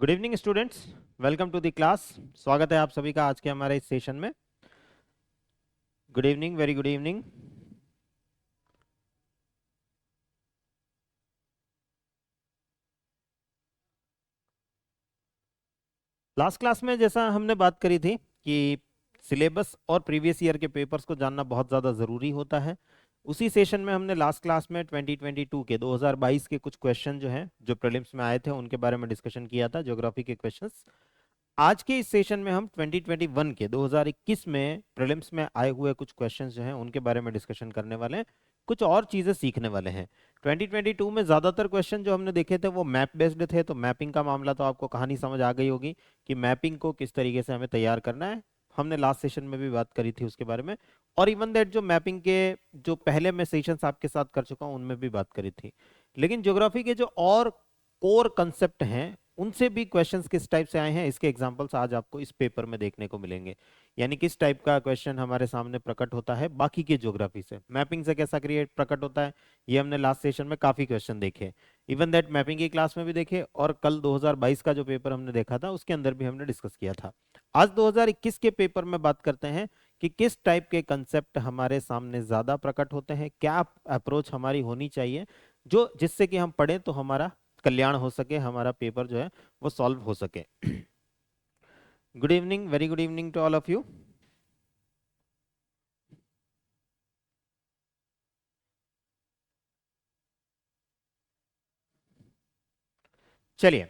Good evening students, welcome to the class. स्वागत है आप सभी का आज के हमारे इस सेशन में। Good evening, very good evening. Last class में जैसा हमने बात करी थी कि सिलेबस और प्रीवियस ईयर के पेपर्स को जानना बहुत ज़्यादा ज़रूरी होता है। उसी सेशन में हमने लास्ट क्लास में 2022 के 2022 के कुछ क्वेश्चन जो हैं जो प्रीलिम्स में आए थे उनके बारे में डिस्कशन किया था, ज्योग्राफी के क्वेश्चंस। आज के इस सेशन में हम 2021 के 2021 में प्रीलिम्स में आए हुए कुछ क्वेश्चंस जो हैं उनके बारे में डिस्कशन करने वाले हैं, कुछ और चीज़ें सीखने वाले हैं। 2022 में ज़्यादातर क्वेश्चन जो हमने देखे थे वो मैप बेस्ड थे, तो मैपिंग का मामला तो आपको कहानी समझ आ गई होगी कि मैपिंग को किस तरीके से हमें तैयार करना है। हमने लास्ट सेशन में भी बात करी थी उसके बारे में, और इवन दैट जो मैपिंग के जो पहले मैं सेशंस आपके साथ कर चुका हूँ उनमें भी बात करी थी। लेकिन ज्योग्राफी के जो और कोर कंसेप्ट हैं उनसे भी क्वेश्चंस किस टाइप से आए हैं, इसके एग्जांपल्स आज आपको इस पेपर में देखने को मिलेंगे। यानी किस टाइप का क्वेश्चन हमारे सामने प्रकट होता है बाकी के ज्योग्राफी से, मैपिंग से कैसा क्रिएट प्रकट होता है। ये हमने लास्ट सेशन में काफी क्वेश्चन देखे, इवन दैट मैपिंग की क्लास में भी देखे, और कल 2022 का जो पेपर हमने देखा था उसके अंदर भी हमने डिस्कस किया था। आज 2021 के पेपर में बात करते हैं कि किस टाइप के कंसेप्ट हमारे सामने ज्यादा प्रकट होते हैं, क्या अप्रोच हमारी होनी चाहिए जो जिससे कि हम पढ़ें तो हमारा कल्याण हो सके, हमारा पेपर जो है वो सॉल्व हो सके। Good evening, very good evening to all of you. चलिए,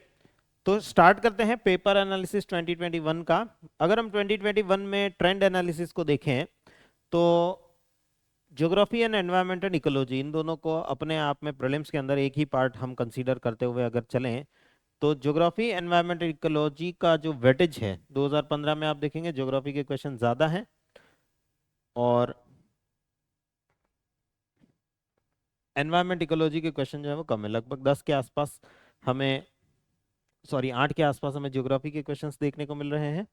तो स्टार्ट करते हैं पेपर एनालिसिस 2021 का। अगर हम 2021 में ट्रेंड एनालिसिस को देखें तो ज्योग्राफी एंड एनवायरमेंटल इकोलॉजी, इन दोनों को अपने आप में प्रीलिम्स के अंदर एक ही पार्ट हम कंसीडर करते हुए अगर चलें तो ज्योग्राफी एनवायरमेंटल इकोलॉजी का जो वेटेज है 2015 में आप देखेंगे ज्योग्राफी के क्वेश्चन ज्यादा हैं और एनवायरमेंट इकोलॉजी के क्वेश्चन जो है वो कम है। लगभग 10 के आसपास हमें, सॉरी 8 के आसपास हमें ज्योग्राफी के क्वेश्चंस देखने को मिल रहे हैं।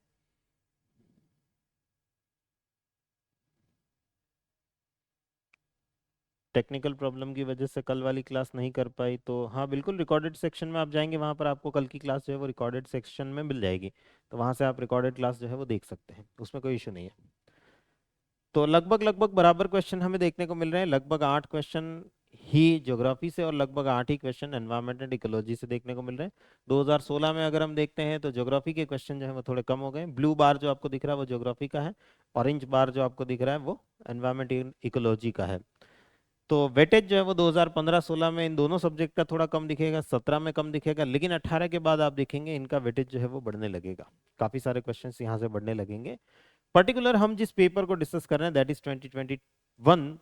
टेक्निकल प्रॉब्लम की वजह से कल वाली क्लास नहीं कर पाई, तो हाँ बिल्कुल रिकॉर्डेड सेक्शन में आप जाएंगे, वहाँ पर आपको कल की क्लास जो है वो रिकॉर्डेड सेक्शन में मिल जाएगी, तो वहाँ से आप रिकॉर्डेड क्लास जो है वो देख सकते हैं, उसमें कोई इशू नहीं है। तो लगभग लगभग बराबर क्वेश्चन हमें देखने को मिल रहे हैं, लगभग 8 क्वेश्चन ही ज्योग्राफी से और लगभग 8 ही क्वेश्चन एनवायरमेंट एंड इकोलॉजी से देखने को मिल रहे हैं। 2016 में अगर हम देखते हैं तो ज्योग्राफी के क्वेश्चन जो है वो थोड़े कम हो गए। ब्लू बार जो आपको दिख रहा है वो ज्योग्राफी का है, ऑरेंज बार जो आपको दिख रहा है वो एनवायरमेंट इकोलॉजी का है। तो वेटेज जो है वो 2015-16 में इन दोनों सब्जेक्ट का थोड़ा कम दिखेगा, 17 में कम दिखेगा, लेकिन 18 के बाद आप देखेंगे इनका वेटेज जो है वो बढ़ने लगेगा, काफी सारे क्वेश्चंस यहाँ से बढ़ने लगेंगे। पर्टिकुलर हम जिस पेपर को डिस्कस कर रहे हैं दैट इज 2021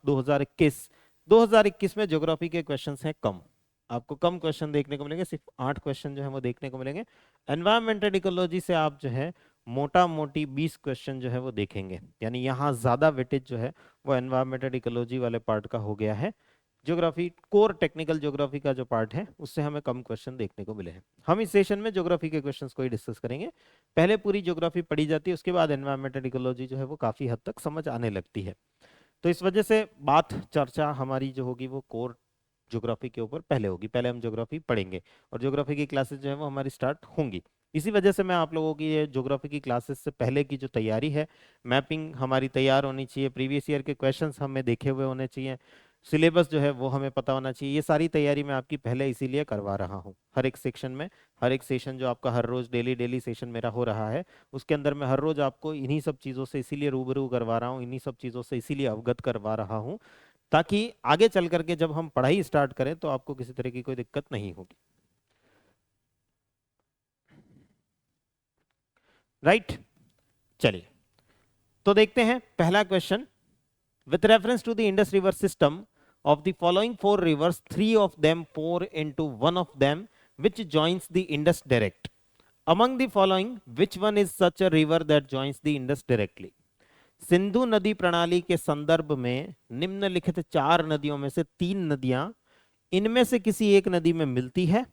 2021। 2021 में ज्योग्राफी के क्वेश्चंस हैं कम, आपको कम क्वेश्चन देखने को मिलेंगे, सिर्फ 8 क्वेश्चन जो है वो देखने को मिलेंगे। एनवायरमेंटल इकोलॉजी से आप जो है मोटा मोटी 20 क्वेश्चन जो है वो देखेंगे, यानी यहाँ ज्यादा वेटेज जो है वो एनवायरमेंटल इकोलॉजी वाले पार्ट का हो गया है। ज्योग्राफी कोर टेक्निकल ज्योग्राफी का जो पार्ट है उससे हमें कम क्वेश्चन देखने को मिले हैं। हम इस सेशन में ज्योग्राफी के क्वेश्चंस को ही डिस्कस करेंगे, पहले पूरी ज्योग्राफी पढ़ी जाती है, उसके बाद एनवायरमेंटल इकोलॉजी जो है वो काफी हद तक समझ आने लगती है। तो इस वजह से बात चर्चा हमारी जो होगी वो कोर ज्योग्राफी के ऊपर पहले होगी, पहले हम ज्योग्राफी पढ़ेंगे और ज्योग्राफी की क्लासेस जो है वो हमारी स्टार्ट होंगी। इसी वजह से मैं आप लोगों की ये ज्योग्राफी की क्लासेस से पहले की जो तैयारी है, मैपिंग हमारी तैयार होनी चाहिए, प्रीवियस ईयर के क्वेश्चंस हमें देखे हुए होने चाहिए, सिलेबस जो है वो हमें पता होना चाहिए, ये सारी तैयारी मैं आपकी पहले इसीलिए करवा रहा हूँ। हर एक सेक्शन में, हर एक सेशन जो आपका हर रोज डेली डेली सेशन मेरा हो रहा है उसके अंदर मैं हर रोज आपको इन्हीं सब चीज़ों से इसीलिए रूबरू करवा रहा हूँ, इन्हीं सब चीज़ों से इसीलिए अवगत करवा रहा हूँ ताकि आगे चल करके जब हम पढ़ाई स्टार्ट करें तो आपको किसी तरह की कोई दिक्कत नहीं होगी। राइट, चलिए तो देखते हैं पहला question. With reference to the Indus river system of the following four rivers, three of them pour into one of them which joins the Indus direct. Among the following, which one is such a river that joins the Indus directly? Sindhu नदी प्रणाली के संदर्भ में निम्नलिखित 4 नदियों में से 3 नदियां इनमें से किसी एक नदी में मिलती है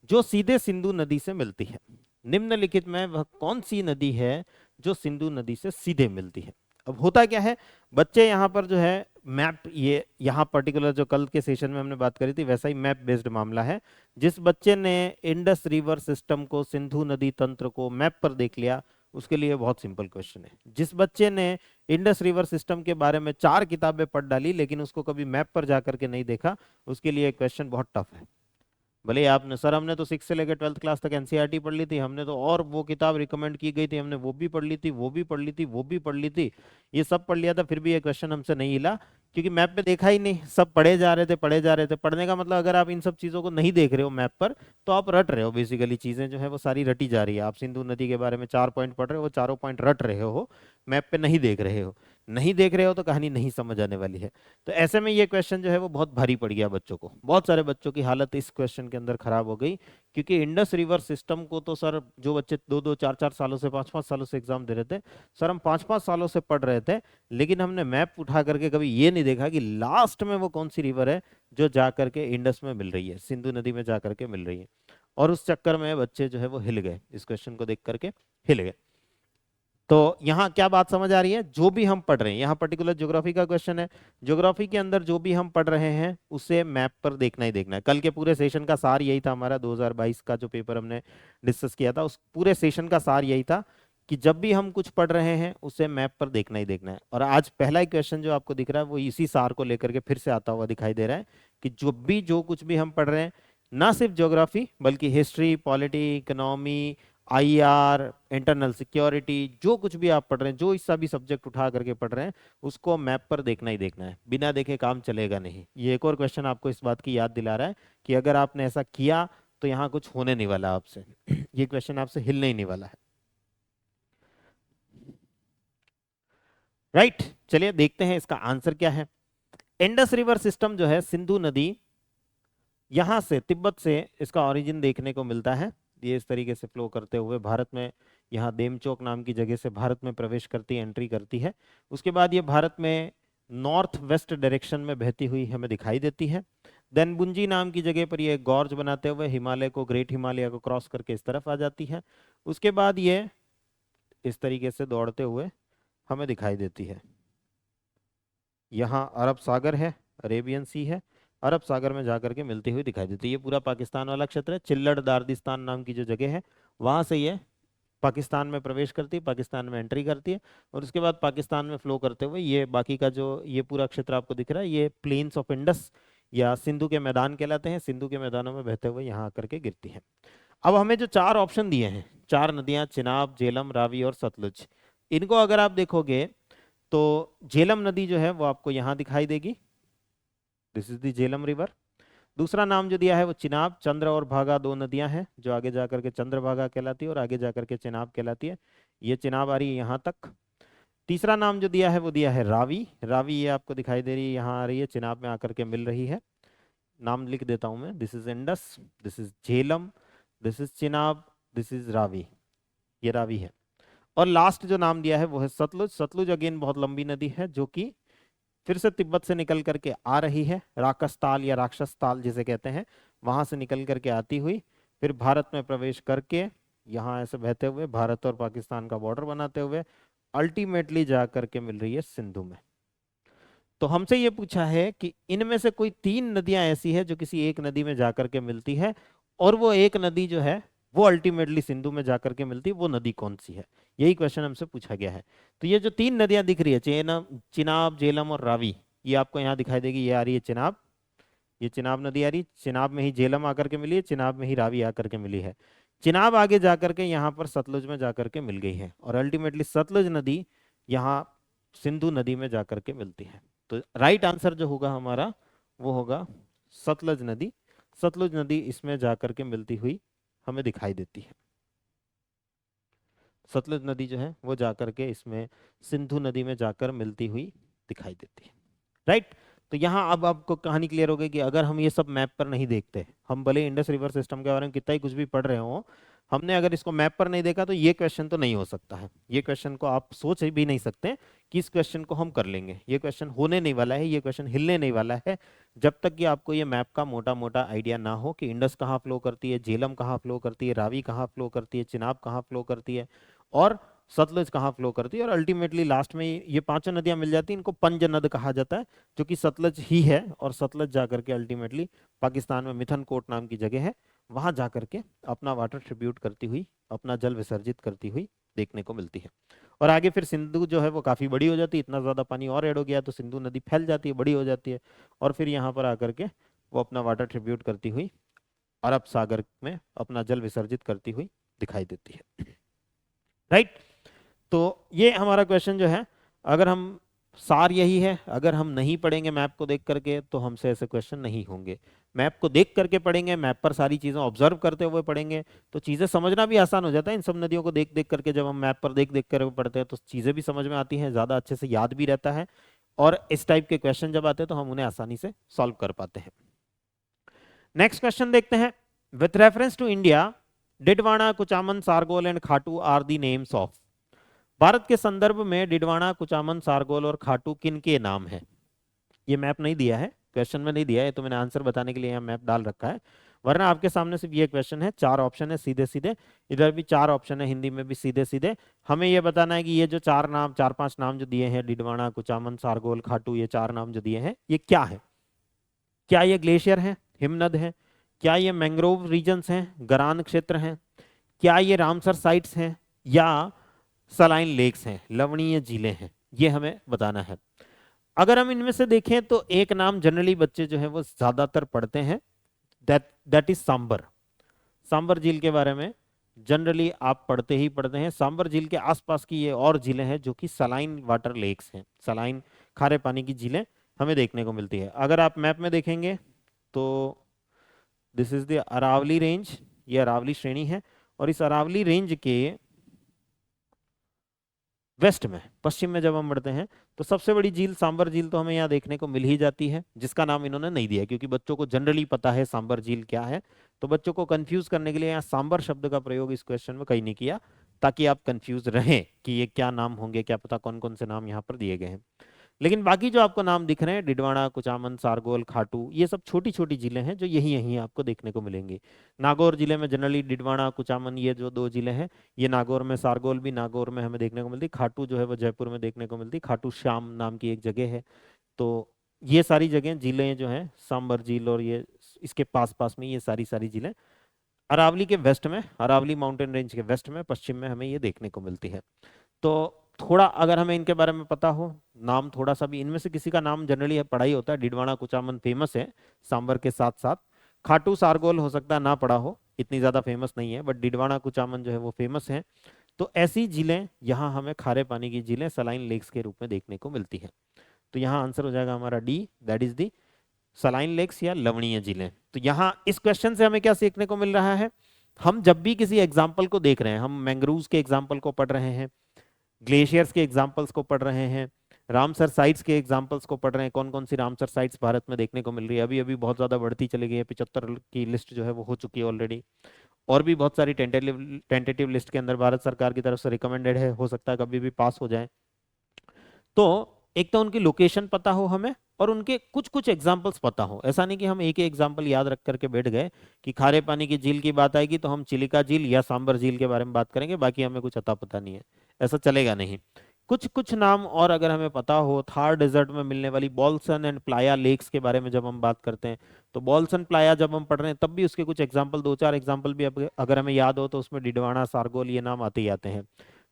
जो सीधे सिंधु नदी से मिलती है। निम्नलिखित में वह कौन सी नदी है जो सिंधु नदी से सीधे मिलती है? अब होता क्या है, बच्चे यहाँ पर जो है मैप, ये यहाँ पर्टिकुलर जो कल के सेशन में हमने बात करी थी वैसा ही मैप बेस्ड मामला है। जिस बच्चे ने इंडस रिवर सिस्टम को, सिंधु नदी तंत्र को मैप पर देख लिया, उसके लिए बहुत सिंपल क्वेश्चन है। जिस बच्चे ने इंडस रिवर सिस्टम के बारे में 4 किताबें पढ़ डाली लेकिन उसको कभी मैप पर जा करके नहीं देखा, उसके लिए क्वेश्चन बहुत टफ है। भले आपने, सर हमने तो 6 से लेकर 12th क्लास तक एनसीईआरटी पढ़ ली थी, हमने तो और वो किताब रिकमेंड की गई थी, हमने वो भी पढ़ ली थी, वो भी पढ़ ली थी, वो भी पढ़ ली थी, ये सब पढ़ लिया था, फिर भी ये क्वेश्चन हमसे नहीं हिला, क्योंकि मैप पे देखा ही नहीं, सब पढ़े जा रहे थे, पढ़े जा रहे थे। पढ़ने का मतलब अगर आप इन सब चीजों को नहीं देख रहे हो मैप पर, तो आप रट रहे हो, बेसिकली चीजें जो है वो सारी रटी जा रही है। आप सिंधु नदी के बारे में 4 पॉइंट पढ़ रहे हो, वो चारों पॉइंट रट रहे हो, मैप पे नहीं देख रहे हो। नहीं देख रहे हो तो कहानी नहीं समझ आने वाली है। तो ऐसे में ये क्वेश्चन जो है वो बहुत भारी पड़ गया बच्चों को। बहुत सारे बच्चों की हालत इस क्वेश्चन के अंदर खराब हो गई, क्योंकि इंडस रिवर सिस्टम को तो सर जो बच्चे 2-2 4-4 सालों से, 5-5 सालों से एग्जाम दे रहे थे, सर हम 5-5 सालों से पढ़ रहे थे, लेकिन हमने मैप उठा करके कभी ये नहीं देखा कि लास्ट में वो कौन सी रिवर है जो जा करके इंडस में मिल रही है, सिंधु नदी में जा करके मिल रही है। और उस चक्कर में बच्चे जो है वो हिल गए, इस क्वेश्चन को देख करके हिल गए। तो यहाँ क्या बात समझ आ रही है, जो भी हम पढ़ रहे हैं, यहाँ पर्टिकुलर ज्योग्राफी का क्वेश्चन है, ज्योग्राफी के अंदर जो भी हम पढ़ रहे हैं उसे मैप पर देखना ही देखना है। कल के पूरे सेशन का सार यही था, हमारा 2022 का जो पेपर हमने डिस्कस किया था, उस पूरे सेशन का सार यही था कि जब भी हम कुछ पढ़ रहे हैं उसे मैप पर देखना ही देखना है। और आज पहला ही क्वेश्चन जो आपको दिख रहा है वो इसी सार को लेकर के फिर से आता हुआ दिखाई दे रहा है, कि जो कुछ भी हम पढ़ रहे हैं, ना सिर्फ ज्योग्राफी बल्कि history, polity, economy, IR, internal security, जो कुछ भी आप पढ़ रहे हैं, जो इसका भी सब्जेक्ट उठा करके पढ़ रहे हैं, उसको मैप पर देखना ही देखना है, बिना देखे काम चलेगा नहीं। ये एक और क्वेश्चन आपको इस बात की याद दिला रहा है कि अगर आपने ऐसा किया तो यहाँ कुछ होने नहीं वाला आपसे ये क्वेश्चन आपसे हिलने ही नहीं वाला है। राइट, चलिए देखते हैं इसका आंसर क्या है। इंडस रिवर सिस्टम जो है, सिंधु नदी, यहां से तिब्बत से इसका ओरिजिन देखने को मिलता है। ये इस तरीके से फ्लो करते हुए भारत में, यहाँ देमचौक नाम की जगह से भारत में प्रवेश करती है, एंट्री करती है। उसके बाद ये भारत में नॉर्थ वेस्ट डायरेक्शन में बहती हुई हमें दिखाई देती है। देन बुंजी नाम की जगह पर ये गॉर्ज बनाते हुए हिमालय को, ग्रेट हिमालय को क्रॉस करके इस तरफ आ जाती है। उसके बाद ये इस तरीके से दौड़ते हुए हमें दिखाई देती है। यहाँ अरब सागर है, अरेबियन सी है, अरब सागर में जाकर के मिलती हुई दिखाई देती है। ये पूरा पाकिस्तान वाला क्षेत्र है, चिल्लड़ दार्दिस्तान नाम की जो जगह है, वहां से ये पाकिस्तान में प्रवेश करती है, पाकिस्तान में एंट्री करती है, और उसके बाद पाकिस्तान में फ्लो करते हुए ये बाकी का जो ये पूरा क्षेत्र आपको दिख रहा है, ये प्लेन्स ऑफ इंडस या सिंधु के मैदान कहलाते हैं। सिंधु के मैदानों में बहते हुए यहाँ आकर के गिरती है। अब हमें जो 4 ऑप्शन दिए हैं, 4 नदियां, चिनाब, झेलम, रावी और सतलुज, इनको अगर आप देखोगे तो झेलम नदी जो है वो आपको यहाँ दिखाई देगी, this is the Jhelum river. दूसरा नाम जो दिया है वो चिनाब, चंद्र और भागा 2 नदियां हैं जो आगे जाकर के चंद्रभागा कहलाती है और आगे जाकर के चिनाब कहलाती है। ये चिनाब आ रही है यहाँ तक। तीसरा नाम जो दिया है वो दिया है रावी, रावी ये आपको दिखाई दे रही है, यहाँ आ रही है, चिनाब में आकर के मिल रही है। नाम लिख देता हूं मैं, this is Indus, this is Jhelum, this is Chenab, this is Ravi, ये रावी है। और लास्ट जो नाम दिया है वो है सतलुज। सतलुज अगेन बहुत लंबी नदी है जो कि फिर से तिब्बत से निकल करके आ रही है, राकस ताल या राक्षस ताल जिसे कहते हैं, वहां से निकल करके आती हुई फिर भारत में प्रवेश करके यहाँ ऐसे बहते हुए भारत और पाकिस्तान का बॉर्डर बनाते हुए अल्टीमेटली जा करके मिल रही है सिंधु में। तो हमसे ये पूछा है कि इनमें से कोई 3 नदियां ऐसी है जो किसी एक नदी में जाकर के मिलती है, और वो एक नदी जो है वो अल्टीमेटली सिंधु में जाकर के मिलती है, वो नदी कौन सी है, यही क्वेश्चन हमसे पूछा गया है। तो ये जो 3 नदियां दिख रही है, चिनाब, झेलम और रावी, ये आपको यहाँ दिखाई देगी। ये आ रही है चिनाब, ये चिनाब नदी आ रही, चिनाब में ही झेलम आकर के मिली है, चिनाब में ही रावी आकर के मिली है। चिनाब आगे जाकर के यहाँ पर सतलुज में जाकर के मिल गई है, और अल्टीमेटली सतलुज नदी यहाँ सिंधु नदी में जाकर के मिलती है। तो राइट आंसर जो होगा हमारा वो होगा सतलुज नदी। सतलुज नदी इसमें जाकर के मिलती हुई हमें दिखाई देती है। सतलुज नदी जो है वो जाकर के इसमें सिंधु नदी में जाकर मिलती हुई दिखाई देती है। राइट, तो यहाँ अब आपको कहानी क्लियर हो गई कि अगर हम ये सब मैप पर नहीं देखते, हम भले इंडस रिवर सिस्टम के बारे में कितना ही कुछ भी पढ़ रहे हो, हमने अगर इसको मैप पर नहीं देखा तो ये क्वेश्चन तो नहीं हो सकता है। ये क्वेश्चन को आप सोच भी नहीं सकते कि इस क्वेश्चन को हम कर लेंगे, ये क्वेश्चन होने नहीं वाला है, ये क्वेश्चन हिलने नहीं वाला है, जब तक कि आपको ये मैप का मोटा मोटा आइडिया ना हो कि इंडस कहाँ फ्लो करती है, झेलम कहाँ फ्लो करती है, रावी कहाँ फ्लो करती है, चिनाब कहाँ फ्लो करती है, और सतलुज कहाँ फ्लो करती है, और अल्टीमेटली लास्ट में ये पांचों नदियां मिल जाती हैं, इनको पंज नद कहा जाता है, जो कि सतलज ही है। और सतलज जाकर के अल्टीमेटली पाकिस्तान में मिथनकोट नाम की जगह है, वहां जाकर के अपना वाटर ट्रिब्यूट करती हुई, अपना जल विसर्जित करती हुई देखने को मिलती है। और आगे फिर सिंधु जो है वो काफी बड़ी हो जाती है, इतना ज्यादा पानी और ऐड हो गया तो सिंधु नदी फैल जाती है, बड़ी हो जाती है, और फिर यहाँ पर आकर के वो अपना वाटर ट्रिब्यूट करती हुई अरब सागर में अपना जल विसर्जित करती हुई दिखाई देती है। राइट। तो ये हमारा क्वेश्चन जो है, अगर हम सार यही है, अगर हम नहीं पढ़ेंगे मैप को देख करके तो हमसे ऐसे क्वेश्चन नहीं होंगे। मैप को देख करके पढ़ेंगे, मैप पर सारी चीजें ऑब्जर्व करते हुए पढ़ेंगे, तो चीजें समझना भी आसान हो जाता है। इन सब नदियों को देख देख करके जब हम मैप पर देख देख कर पढ़ते हैं तो चीजें भी समझ में आती हैं, ज्यादा अच्छे से याद भी रहता है, और इस टाइप के क्वेश्चन जब आते हैं तो हम उन्हें आसानी से सॉल्व कर पाते हैं। नेक्स्ट क्वेश्चन देखते हैं। With reference to India, Didwana, Kuchaman, Sargol and Khatu are the names of. Bharat के संदर्भ में डिडवाना, कुचामन, सारगोल और खाटू किन के नाम है? ये मैप नहीं दिया है, क्वेश्चन में नहीं दिया है, तो मैंने आंसर बताने के लिए यहाँ मैप डाल रखा है, वरना आपके सामने सिर्फ ये क्वेश्चन है, चार ऑप्शन है सीधे सीधे, इधर भी चार ऑप्शन है हिंदी में भी सीधे सीधे। हमें ये बताना है कि ये जो चार नाम, चार पांच नाम जो दिए हैं, डिडवाना, कुचामन, सारगोल, खाटू, ये चार नाम जो दिए हैं, ये क्या है? क्या ये ग्लेशियर है, हिमनद है? क्या ये मैंग्रोव रीजन्स हैं, गरान क्षेत्र हैं? क्या ये रामसर साइट्स हैं, या सलाइन लेक्स हैं, लवणीय झीलें हैं? ये हमें बताना है। अगर हम इनमें से देखें तो एक नाम जनरली बच्चे जो है वो ज्यादातर पढ़ते हैं, दैट इज सांबर। सांबर झील के बारे में जनरली आप पढ़ते ही पढ़ते हैं। सांबर झील के आसपास की ये और झीलें हैं जो कि सलाइन वाटर लेक्स हैं, सलाइन खारे पानी की झीलें हमें देखने को मिलती है। अगर आप मैप में देखेंगे तो this is the Aravalli range, ये अरावली श्रेणी है, और इस अरावली रेंज के वेस्ट में, पश्चिम में जब हम बढ़ते हैं तो सबसे बड़ी झील सांबर झील तो हमें यहाँ देखने को मिल ही जाती है, जिसका नाम इन्होंने नहीं दिया क्योंकि बच्चों को जनरली पता है सांबर झील क्या है। तो बच्चों को कंफ्यूज करने के लिए यहाँ सांबर शब्द का प्रयोग इस क्वेश्चन में कहीं नहीं किया, ताकि आप कंफ्यूज रहें कि ये क्या नाम होंगे, क्या पता कौन कौन से नाम यहाँ पर दिए गए हैं। लेकिन बाकी जो आपको नाम दिख रहे हैं, डिडवाना, कुचामन, सारगोल, खाटू, ये सब छोटी छोटी झीलें हैं जो यही यहीं आपको देखने को मिलेंगी। नागौर जिले में जनरली डिडवाना, कुचामन, ये जो दो जिले हैं, ये नागौर में, सारगोल भी नागौर में हमें देखने को मिलती, खाटू जो है वो जयपुर में देखने को मिलती, खाटू श्याम नाम की एक जगह है। तो ये सारी जगह झीलें जो हैं, सांबर झील और ये इसके पास पास में ये सारी सारी झीलें अरावली के वेस्ट में, अरावली माउंटेन रेंज के वेस्ट में, पश्चिम में हमें ये देखने को मिलती है। तो थोड़ा अगर हमें इनके बारे में पता हो, नाम थोड़ा सा भी, इनमें से किसी का नाम जनरली पढ़ा ही होता है। डिडवाना, कुचामन फेमस है सांबर के साथ साथ, खाटू, सारगोल हो सकता है ना पढ़ा हो, इतनी ज्यादा फेमस नहीं है, बट डिडवाना, कुचामन जो है वो फेमस है। तो ऐसी झीलें यहाँ हमें खारे पानी की झीलें सलाइन लेक्स के रूप में देखने को मिलती है। तो यहाँ आंसर हो जाएगा हमारा D, that is the saline lakes या लवणीय झीलें। तो यहाँ इस क्वेश्चन से हमें क्या सीखने को मिल रहा है? हम जब भी किसी एग्जाम्पल को देख रहे हैं, हम मैंग्रोव्स के एग्जाम्पल को पढ़ रहे हैं, ग्लेशियर्स के एग्जाम्पल्स को पढ़ रहे हैं, रामसर साइट्स के एग्जाम्पल्स को पढ़ रहे हैं, कौन कौन सी रामसर साइट्स भारत में देखने को मिल रही है, अभी अभी बहुत ज़्यादा बढ़ती चली गई है, 75 की लिस्ट जो है वो हो चुकी है ऑलरेडी, और भी बहुत सारी टेंटेटिव लिस्ट के अंदर भारत सरकार की तरफ से रिकमेंडेड है, हो सकता है कभी भी पास हो जाए। तो एक तो उनकी लोकेशन पता हो हमें, और उनके कुछ कुछ एग्जाम्पल्स पता हो। ऐसा नहीं कि हम एक ही एग्जाम्पल याद रख करके बैठ गए कि खारे पानी की झील की बात आएगी तो हम चिलिका झील या सांबर झील के बारे में बात करेंगे, बाकी हमें कुछ अता पता नहीं है, ऐसा चलेगा नहीं। कुछ कुछ नाम और अगर हमें पता हो, थार डेजर्ट में मिलने वाली बॉल्सन एंड प्लाया लेक्स के बारे में जब हम बात करते हैं, तो बॉल्सन प्लाया जब हम पढ़ रहे हैं तब भी उसके कुछ एग्जाम्पल, दो चार एग्जाम्पल भी अगर हमें याद हो तो उसमें डिडवाना, सारगोल ये नाम आते ही आते हैं,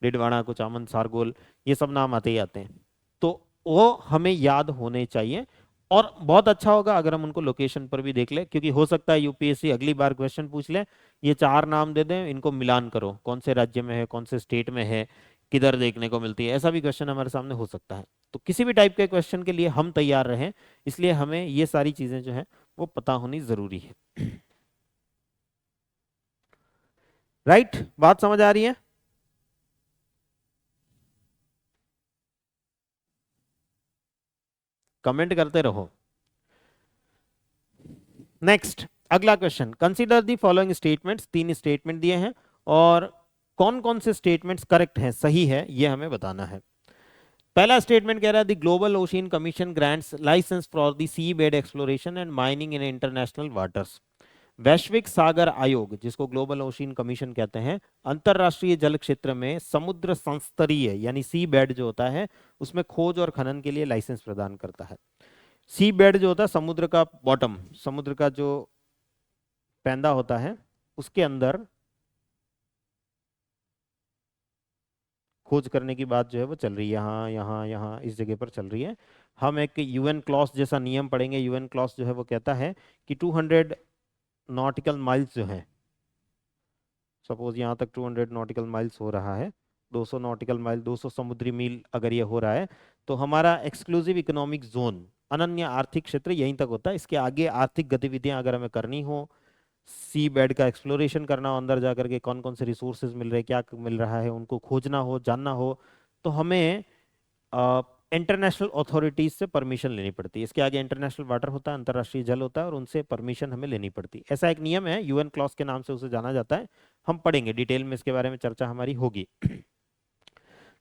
डिडवाना, कुचामन, सारगोल ये सब नाम आते ही आते हैं। तो वो हमें याद होने चाहिए, और बहुत अच्छा होगा अगर हम उनको लोकेशन पर भी देख ले, क्योंकि हो सकता है यूपीएससी अगली बार क्वेश्चन पूछ ले, ये चार नाम दे दें, इनको मिलान करो, कौन से राज्य में है, कौन से स्टेट में है, किधर देखने को मिलती है, ऐसा भी क्वेश्चन हमारे सामने हो सकता है। तो किसी भी टाइप के क्वेश्चन के लिए हम तैयार रहें, इसलिए हमें ये सारी चीजें जो है वो पता होनी जरूरी है। राइट, बात समझ आ रही है? कमेंट करते रहो। नेक्स्ट, अगला question, consider the following statements, तीन स्टेटमेंट दिए हैं और कौन कौन से स्टेटमेंट्स करेक्ट हैं, सही है, ये हमें बताना है। पहला स्टेटमेंट कह रहा है the global ocean commission grants licence for the sea bed exploration and mining in international waters. वैश्विक सागर आयोग, जिसको ग्लोबल ओशियन कमीशन कहते हैं, अंतरराष्ट्रीय जल क्षेत्र में समुद्र संस्तरीय यानी सी बेड जो होता है उसमें खोज और खनन के लिए लाइसेंस प्रदान करता है। सी बेड जो होता है समुद्र का बॉटम, समुद्र का जो पैंदा होता है उसके अंदर खोज करने की बात जो है वो चल रही है, यहाँ यहाँ यहाँ इस जगह पर चल रही है। हम एक यूएन क्लॉज जैसा नियम पढ़ेंगे। यूएन क्लॉज जो है वो कहता है कि 200 नॉटिकल माइल्स जो है, सपोज यहाँ तक 200 नॉटिकल माइल्स हो रहा है, 200 नॉटिकल माइल 200 समुद्री मील अगर ये हो रहा है तो हमारा एक्सक्लूसिव इकोनॉमिक जोन, अनन्य आर्थिक क्षेत्र यहीं तक होता है। इसके आगे आर्थिक गतिविधियां अगर हमें करनी हो, सी बेड का एक्सप्लोरेशन करना हो, अंदर जाकर के कौन कौन से रिसोर्सेज मिल रहे हैं, क्या मिल रहा है, उनको खोजना हो, जानना हो, तो हमें इंटरनेशनल अथॉरिटीज से परमिशन लेनी पड़ती है। इसके आगे इंटरनेशनल वाटर होता है, अंतर्राष्ट्रीय जल होता है, और उनसे परमिशन हमें लेनी पड़ती है। ऐसा एक नियम है, यूएन क्लॉज के नाम से उसे जाना जाता है। हम पढ़ेंगे डिटेल में, इसके बारे में चर्चा हमारी होगी।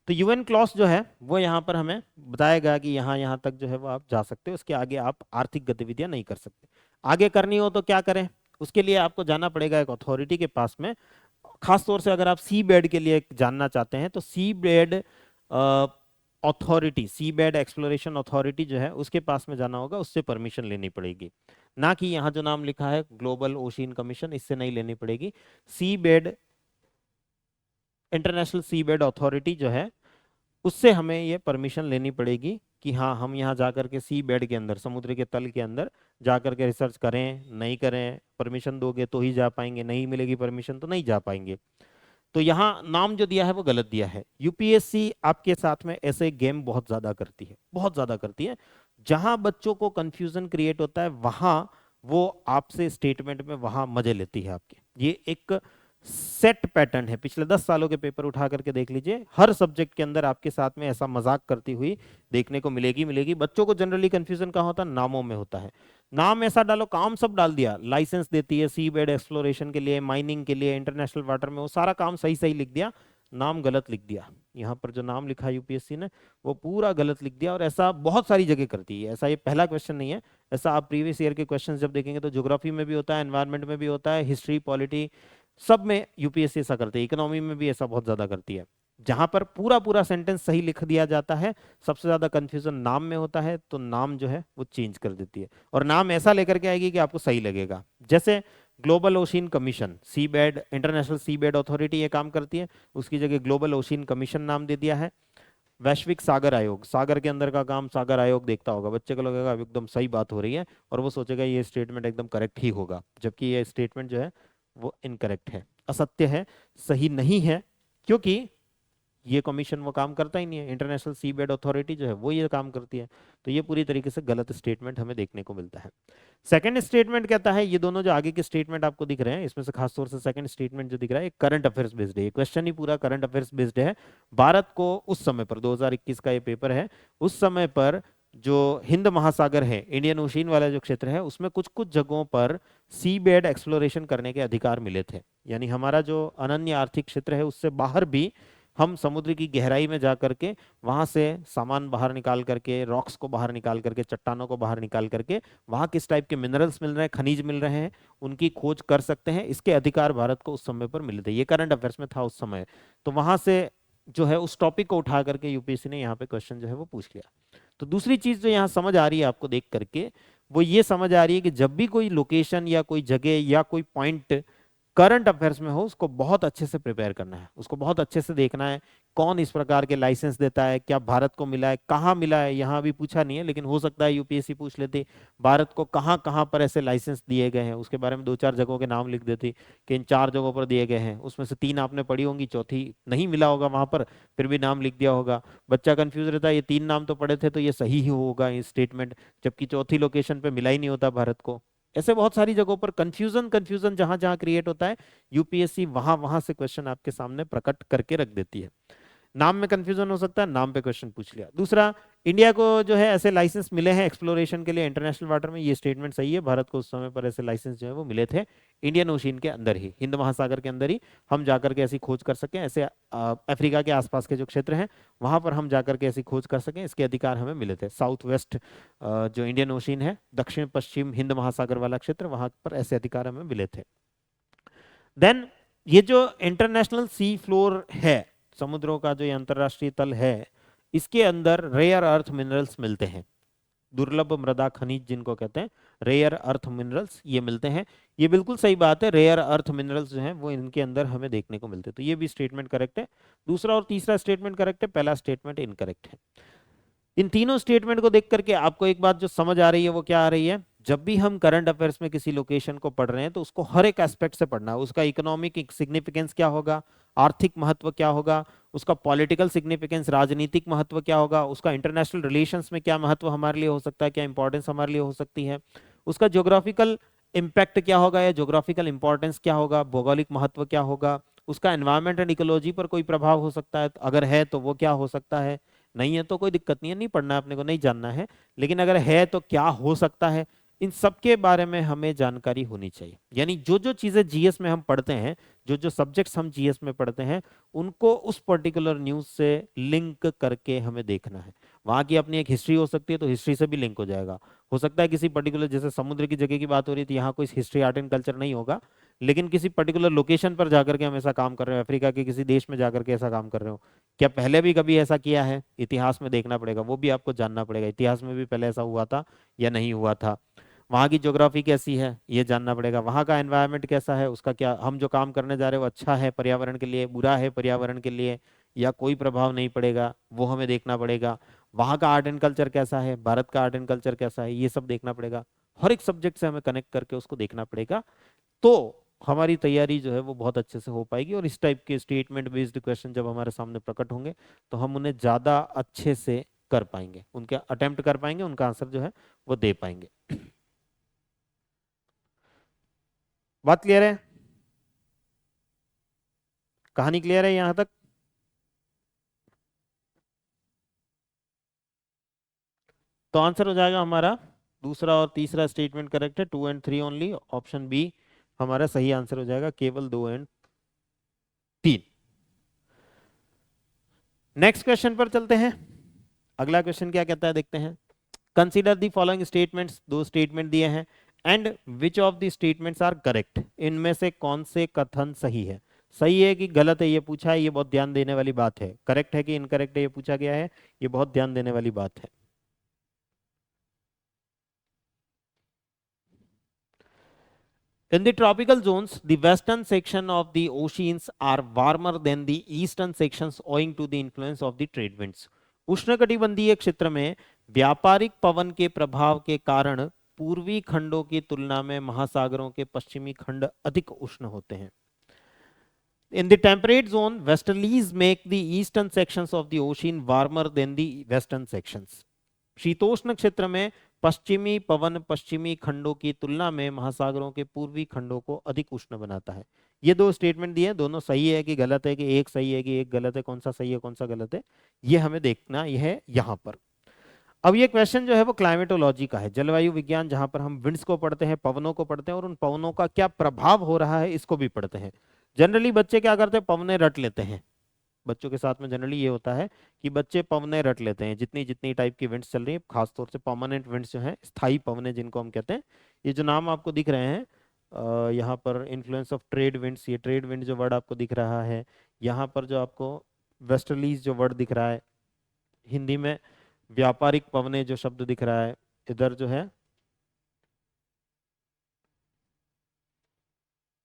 तो यूएन क्लॉज जो है वो यहाँ पर हमें बताएगा कि यहाँ यहाँ तक जो है वो आप जा सकते हो, उसके आगे आप आर्थिक गतिविधियां नहीं कर सकते। आगे करनी हो तो क्या करें, उसके लिए आपको जाना पड़ेगा एक अथॉरिटी के पास में। खास तौर से अगर आप सी बेड के लिए जानना चाहते हैं तो सी बेड अथॉरिटी, सी बेड एक्सप्लोरेशन अथॉरिटी जो है उसके पास में जाना होगा, उससे परमिशन लेनी पड़ेगी। ना कि यहाँ जो नाम लिखा है ग्लोबल ओशियन कमीशन, इससे नहीं लेनी पड़ेगी। सी बेड, इंटरनेशनल सी बेड अथॉरिटी जो है उससे हमें ये परमिशन लेनी पड़ेगी कि हाँ हम यहाँ जाकर के सी बेड के अंदर, समुद्र के तल के अंदर जाकर के रिसर्च करें, नहीं करें। परमिशन दोगे तो ही जा पाएंगे, नहीं मिलेगी परमिशन तो नहीं जा पाएंगे। तो यहाँ नाम जो दिया है वो गलत दिया है। यूपीएससी आपके साथ में ऐसे गेम बहुत ज्यादा करती है, बहुत ज्यादा करती है। जहां बच्चों को कंफ्यूजन क्रिएट होता है वहां वो आपसे स्टेटमेंट में वहां मजे लेती है आपके। ये एक सेट पैटर्न है, पिछले 10 सालों के पेपर उठा करके देख लीजिए, हर सब्जेक्ट के अंदर आपके साथ में ऐसा मजाक करती हुई देखने को मिलेगी। बच्चों को जनरली कंफ्यूजन कहाँ होता है, नामों में होता है। नाम ऐसा डालो, काम सब डाल दिया, लाइसेंस देती है सी बेड एक्सप्लोरेशन के लिए, माइनिंग के लिए, इंटरनेशनल वाटर में, वो सारा काम सही सही लिख दिया, नाम गलत लिख दिया। यहाँ पर जो नाम लिखा है यूपीएससी ने वो पूरा गलत लिख दिया। और ऐसा बहुत सारी जगह करती है। ऐसा ये पहला क्वेश्चन नहीं है, ऐसा आप प्रीवियस ईयर के क्वेश्चन जब देखेंगे तो ज्योग्राफी में भी होता है, एनवायरमेंट में भी होता है, हिस्ट्री पॉलिटी सब में यूपीएससी ऐसा करती है, इकोनॉमी में भी ऐसा बहुत ज्यादा करती है। जहां पर पूरा पूरा सेंटेंस सही लिख दिया जाता है, सबसे ज्यादा कंफ्यूजन नाम में होता है, तो नाम जो है वो चेंज कर देती है। और नाम ऐसा लेकर के आएगी कि आपको सही लगेगा। जैसे ग्लोबल ओशियन कमीशन, सी बेड, इंटरनेशनल सी बेड अथॉरिटी ये काम करती है, उसकी जगह ग्लोबल ओशियन कमीशन नाम दे दिया है। वैश्विक सागर आयोग, सागर के अंदर का काम सागर आयोग देखता होगा, बच्चे को लगेगा एकदम सही बात हो रही है और वो सोचेगा ये स्टेटमेंट एकदम करेक्ट ही होगा, जबकि ये स्टेटमेंट जो है वो इनकरेक्ट है, असत्य है, सही नहीं है। क्योंकि ये कमीशन वो काम करता ही नहीं है, इंटरनेशनल सी बेड अथॉरिटी जो है वो ये काम करती है। तो ये पूरी तरीके से गलत स्टेटमेंट हमें देखने को मिलता है। सेकंड स्टेटमेंट कहता है, ये दोनों जो आगे के स्टेटमेंट आपको दिख रहे हैं इसमें से खासतौर से सेकंड स्टेटमेंट जो दिख रहा है करंट अफेयर्स बेस्ड है, क्वेश्चन ही पूरा करंट अफेयर्स बेस्ड है। भारत को उस समय पर 2021 का ये पेपर है, उस समय पर जो हिंद महासागर है, इंडियन ओशियन वाला जो क्षेत्र है, उसमें कुछ कुछ जगहों पर सी बेड एक्सप्लोरेशन करने के अधिकार मिले थे। यानी हमारा जो अनन्य आर्थिक क्षेत्र है उससे बाहर भी हम समुद्र की गहराई में जा करके वहां से सामान बाहर निकाल करके, रॉक्स को बाहर निकाल करके, चट्टानों को बाहर निकाल करके वहां किस टाइप के मिनरल्स मिल रहे हैं, खनिज मिल रहे हैं, उनकी खोज कर सकते हैं। इसके अधिकार भारत को उस समय पर मिले थे, ये करंट अफेयर्स में था उस समय। तो वहां से जो है उस टॉपिक को उठा करके यूपीएससी ने यहाँ पे क्वेश्चन जो है वो पूछ लिया। तो दूसरी चीज जो यहाँ समझ आ रही है आपको देख करके, वो ये समझ आ रही है कि जब भी कोई लोकेशन या कोई जगह या कोई पॉइंट करंट अफेयर्स में हो, उसको बहुत अच्छे से प्रिपेयर करना है, उसको बहुत अच्छे से देखना है कौन इस प्रकार के लाइसेंस देता है, क्या भारत को मिला है, कहाँ मिला है। यहाँ अभी पूछा नहीं है लेकिन हो सकता है यूपीएससी पूछ लेती, भारत को कहाँ कहाँ पर ऐसे लाइसेंस दिए गए हैं, उसके बारे में 2-4 जगहों के नाम लिख देती कि इन 4 जगहों पर दिए गए हैं, उसमें से 3 आपने पढ़ी होंगी, चौथी नहीं मिला होगा वहां पर, फिर भी नाम लिख दिया होगा। बच्चा कंफ्यूज रहता है, ये 3 नाम तो पढ़े थे तो ये सही ही होगा ये स्टेटमेंट, जबकि चौथी लोकेशन पे मिला ही नहीं होता भारत को। ऐसे बहुत सारी जगहों पर कंफ्यूजन कंफ्यूजन जहां जहां क्रिएट होता है, यूपीएससी वहां वहां से क्वेश्चन आपके सामने प्रकट करके रख देती है। नाम में कंफ्यूजन हो सकता है, नाम पे क्वेश्चन पूछ लिया। दूसरा, इंडिया को जो है ऐसे लाइसेंस मिले हैं एक्सप्लोरेशन के लिए इंटरनेशनल वाटर में, ये स्टेटमेंट सही है। भारत को उस समय पर ऐसे लाइसेंस जो है वो मिले थे इंडियन ओशियन के अंदर ही, हिंद महासागर के अंदर ही हम जाकर के ऐसी खोज कर सकें, ऐसे अफ्रीका के आसपास के जो क्षेत्र हैं वहां पर हम जाकर के ऐसी खोज कर सकें, इसके अधिकार हमें मिले थे। साउथ वेस्ट जो इंडियन ओशियन है, दक्षिण पश्चिम हिंद महासागर वाला क्षेत्र, वहां पर ऐसे अधिकार हमें मिले थे। देन ये जो इंटरनेशनल सी फ्लोर है, समुद्रों का जो ये अंतरराष्ट्रीय तल है, इसके अंदर रेयर अर्थ मिनरल्स मिलते हैं, दुर्लभ मृदा खनिज जिनको कहते हैं, रेयर अर्थ मिनरल्स ये मिलते हैं। ये बिल्कुल सही बात है, रेयर अर्थ मिनरल्स जो हैं वो इनके अंदर हमें देखने को मिलते हैं, तो ये भी स्टेटमेंट करेक्ट है। दूसरा और तीसरा स्टेटमेंट करेक्ट है, पहला स्टेटमेंट इनकरेक्ट है। इन तीनों स्टेटमेंट को देख करके आपको एक बात जो समझ आ रही है वो क्या आ रही है, जब भी हम करंट अफेयर्स में किसी लोकेशन को पढ़ रहे हैं तो उसको हर एक एस्पेक्ट से पढ़ना है। उसका इकोनॉमिक सिग्निफिकेंस क्या होगा, आर्थिक महत्व क्या होगा, उसका पॉलिटिकल सिग्निफिकेंस राजनीतिक महत्व क्या होगा, उसका इंटरनेशनल रिलेशंस में क्या महत्व हमारे लिए हो सकता है, क्या इंपॉर्टेंस हमारे लिए हो सकती है, उसका ज्योग्राफिकल इम्पैक्ट क्या होगा या ज्योग्राफिकल इंपॉर्टेंस क्या होगा, भौगोलिक महत्व क्या होगा, उसका एनवायरमेंट एंड इकोलॉजी पर कोई प्रभाव हो सकता है, अगर है तो वो क्या हो सकता है, नहीं है तो कोई दिक्कत नहीं है, नहीं पढ़ना है अपने को, नहीं जानना है, लेकिन अगर है तो क्या हो सकता है, इन सब के बारे में हमें जानकारी होनी चाहिए। यानी जो जो चीजें जीएस में हम पढ़ते हैं, जो जो सब्जेक्ट्स हम जीएस में पढ़ते हैं, उनको उस पर्टिकुलर न्यूज से लिंक करके हमें देखना है। वहां की अपनी एक हिस्ट्री हो सकती है तो हिस्ट्री से भी लिंक हो जाएगा। हो सकता है किसी पर्टिकुलर, जैसे समुद्र की जगह की बात हो रही थी, यहाँ कोई हिस्ट्री आर्ट एंड कल्चर नहीं होगा, लेकिन किसी पर्टिकुलर लोकेशन पर जाकर के हम ऐसा काम कर रहे हो, अफ्रीका के किसी देश में जाकर के ऐसा काम कर रहे हो, क्या पहले भी कभी ऐसा किया है, इतिहास में देखना पड़ेगा, वो भी आपको जानना पड़ेगा, इतिहास में भी पहले ऐसा हुआ था या नहीं हुआ था, वहाँ की ज्योग्राफी कैसी है ये जानना पड़ेगा, वहाँ का एनवायरनमेंट कैसा है, उसका क्या, हम जो काम करने जा रहे हैं वो अच्छा है पर्यावरण के लिए, बुरा है पर्यावरण के लिए, या कोई प्रभाव नहीं पड़ेगा, वो हमें देखना पड़ेगा। वहाँ का आर्ट एंड कल्चर कैसा है, भारत का आर्ट एंड कल्चर कैसा है, ये सब देखना पड़ेगा। हर एक सब्जेक्ट से हमें कनेक्ट करके उसको देखना पड़ेगा, तो हमारी तैयारी जो है वो बहुत अच्छे से हो पाएगी। और इस टाइप के स्टेटमेंट बेस्ड क्वेश्चन जब हमारे सामने प्रकट होंगे तो हम उन्हें ज़्यादा अच्छे से कर पाएंगे, उनके अटेम्प्ट कर पाएंगे, उनका आंसर जो है वो दे पाएंगे। बात क्लियर है, कहानी क्लियर है यहां तक? तो आंसर हो जाएगा हमारा दूसरा और तीसरा स्टेटमेंट करेक्ट है, 2 एंड 3 ओनली, ऑप्शन बी हमारा सही आंसर हो जाएगा, केवल 2 एंड 3। नेक्स्ट क्वेश्चन पर चलते हैं। अगला क्वेश्चन क्या कहता है देखते हैं। कंसीडर दी फॉलोइंग स्टेटमेंट्स, दो स्टेटमेंट दिए हैं, and which of the statements are correct, इनमें से कौन से कथन सही है, सही है कि गलत है ये पूछा है, ये बहुत ध्यान देने वाली बात है, करेक्ट है कि इनकरेक्ट है ये पूछा गया है, ये बहुत ध्यान देने वाली बात है। In the tropical zones, the western section of the oceans are warmer than the eastern sections owing to the influence of the trade winds. उष्णकटिबंधीय क्षेत्र में व्यापारिक पवन के प्रभाव के कारण पूर्वी खंडों की तुलना में महासागरों के पश्चिमी खंड अधिक उष्ण होते हैं। In the temperate zone, westerlies make the eastern sections of the ocean warmer than the western sections. शीतोष्ण क्षेत्र में पश्चिमी पवन पश्चिमी खंडों की तुलना में महासागरों के पूर्वी खंडों को अधिक उष्ण बनाता है। ये दो स्टेटमेंट दिए, दोनों सही है कि गलत है, कि एक सही है कि एक गलत है, कौन सा सही है कौन सा गलत है, ये हमें देखना यह है यहाँ पर। अब ये क्वेश्चन जो है वो क्लाइमेटोलॉजी का है, जलवायु विज्ञान, जहां पर हम विंड्स को पढ़ते हैं, पवनों को पढ़ते हैं, और उन पवनों का क्या प्रभाव हो रहा है इसको भी पढ़ते हैं। जनरली बच्चे क्या करते हैं, पवने रट लेते हैं। बच्चों के साथ में जनरली ये होता है कि बच्चे पवने रट लेते हैं, जितनी जितनी टाइप की विंड्स चल रही है, खासतौर से परमानेंट विंड्स जो हैं, स्थायी पवने जिनको हम कहते हैं, ये जो नाम आपको दिख रहे हैं यहाँ पर, इन्फ्लुएंस ऑफ ट्रेड विंड्स, ये ट्रेड विंड जो वर्ड आपको दिख रहा है, यहाँ पर जो आपको वेस्टर्लीज जो वर्ड दिख रहा है, हिंदी में व्यापारिक पवने जो शब्द दिख रहा है, इधर जो है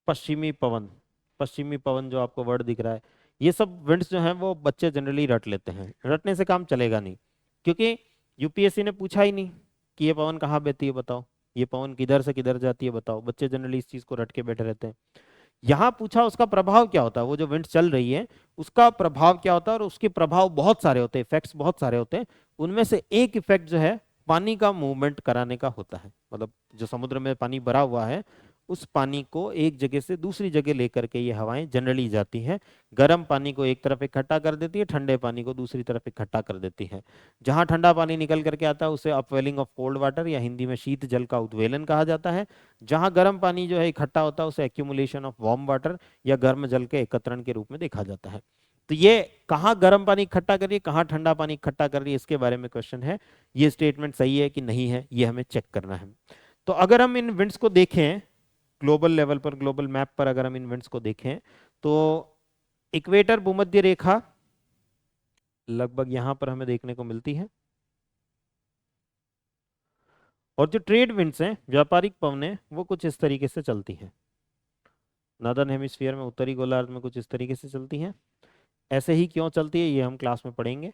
पश्चिमी पवन, पश्चिमी पवन जो आपको वर्ड दिख रहा है, ये सब विंड्स जो हैं वो बच्चे जनरली रट लेते हैं। रटने से काम चलेगा नहीं, क्योंकि यूपीएससी ने पूछा ही नहीं कि ये पवन कहाँ बहती है बताओ, ये पवन किधर से किधर जाती है बताओ, बच्चे जनरली इस चीज को रट के बैठे रहते हैं। यहाँ पूछा उसका प्रभाव क्या होता है, वो जो विंड चल रही है उसका प्रभाव क्या होता है, और उसके प्रभाव बहुत सारे होते हैं, इफेक्ट्स बहुत सारे होते हैं। उनमें से एक इफेक्ट जो है पानी का मूवमेंट कराने का होता है, मतलब जो समुद्र में पानी भरा हुआ है उस पानी को एक जगह से दूसरी जगह लेकर के ये हवाएं जनरली जाती हैं। गर्म पानी को एक तरफ इकट्ठा कर देती है, ठंडे पानी को दूसरी तरफ इकट्ठा कर देती है। जहां ठंडा पानी निकल करके आता है उसे अपवेलिंग ऑफ कोल्ड वाटर या हिंदी में शीत जल का उद्वेलन कहा जाता है। जहां गर्म पानी जो है इकट्ठा होता है उसे एक्यूमुलेशन ऑफ वार्म वाटर या गर्म जल के एकत्रण के रूप में देखा जाता है। तो ये कहाँ गर्म पानी इकट्ठा कर रही है, कहाँ ठंडा पानी इकट्ठा कर रही है, इसके बारे में क्वेश्चन है। ये स्टेटमेंट सही है कि नहीं है, ये हमें चेक करना है। तो अगर हम इन विंड्स को देखें ग्लोबल लेवल पर, ग्लोबल मैप पर अगर हम इन विंड्स को देखें तो इक्वेटर भूमध्य रेखा लगभग यहां पर हमें देखने को मिलती है। और जो ट्रेड विंड्स हैं, व्यापारिक पवनें, वो कुछ इस तरीके से चलती हैं। नॉर्दर्न हेमिस्फीयर में, उत्तरी गोलार्ध में कुछ इस तरीके से चलती हैं। ऐसे ही क्यों चलती है ये हम क्लास में पढ़ेंगे।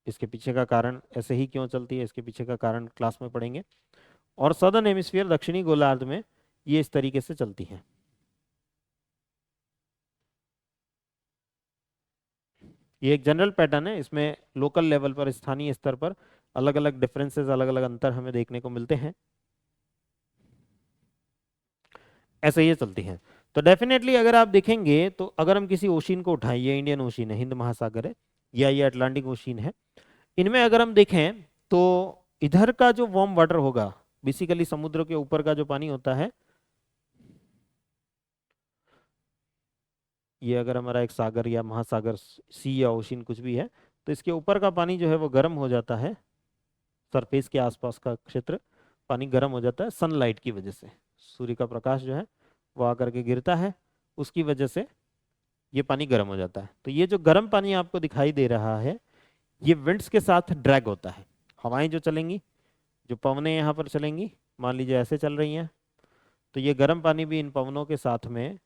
इसके पीछे का कारण, ऐसे ही क्यों चलती है इसके पीछे का कारण क्लास में पढ़ेंगे। और सदर्न हेमिस्फीयर, दक्षिणी गोलार्ध में ये इस तरीके से चलती हैं। ये एक जनरल पैटर्न है, इसमें लोकल लेवल पर, स्थानीय स्तर पर अलग अलग डिफरेंसेस, अलग अलग अंतर हमें देखने को मिलते हैं। ऐसे ये चलती हैं। तो डेफिनेटली अगर आप देखेंगे तो अगर हम किसी ओशिन को उठाएं, ये इंडियन ओशिन है, हिंद महासागर है, या ये अटलांटिक ओशिन है, इनमें अगर हम देखें तो इधर का जो वार्म वाटर होगा, बेसिकली समुद्र के ऊपर का जो पानी होता है, ये अगर हमारा एक सागर या महासागर, सी या ओशिन कुछ भी है, तो इसके ऊपर का पानी जो है वो गर्म हो जाता है। सरफेस के आसपास का क्षेत्र पानी गर्म हो जाता है सनलाइट की वजह से। सूर्य का प्रकाश जो है वो आकर के गिरता है, उसकी वजह से ये पानी गर्म हो जाता है। तो ये जो गर्म पानी आपको दिखाई दे रहा है, ये विंड्स के साथ ड्रैग होता है। हवाएं जो चलेंगी, जो पवनें यहाँ पर चलेंगी, मान लीजिए ऐसे चल रही हैं, तो ये गर्म पानी भी इन पवनों के साथ में,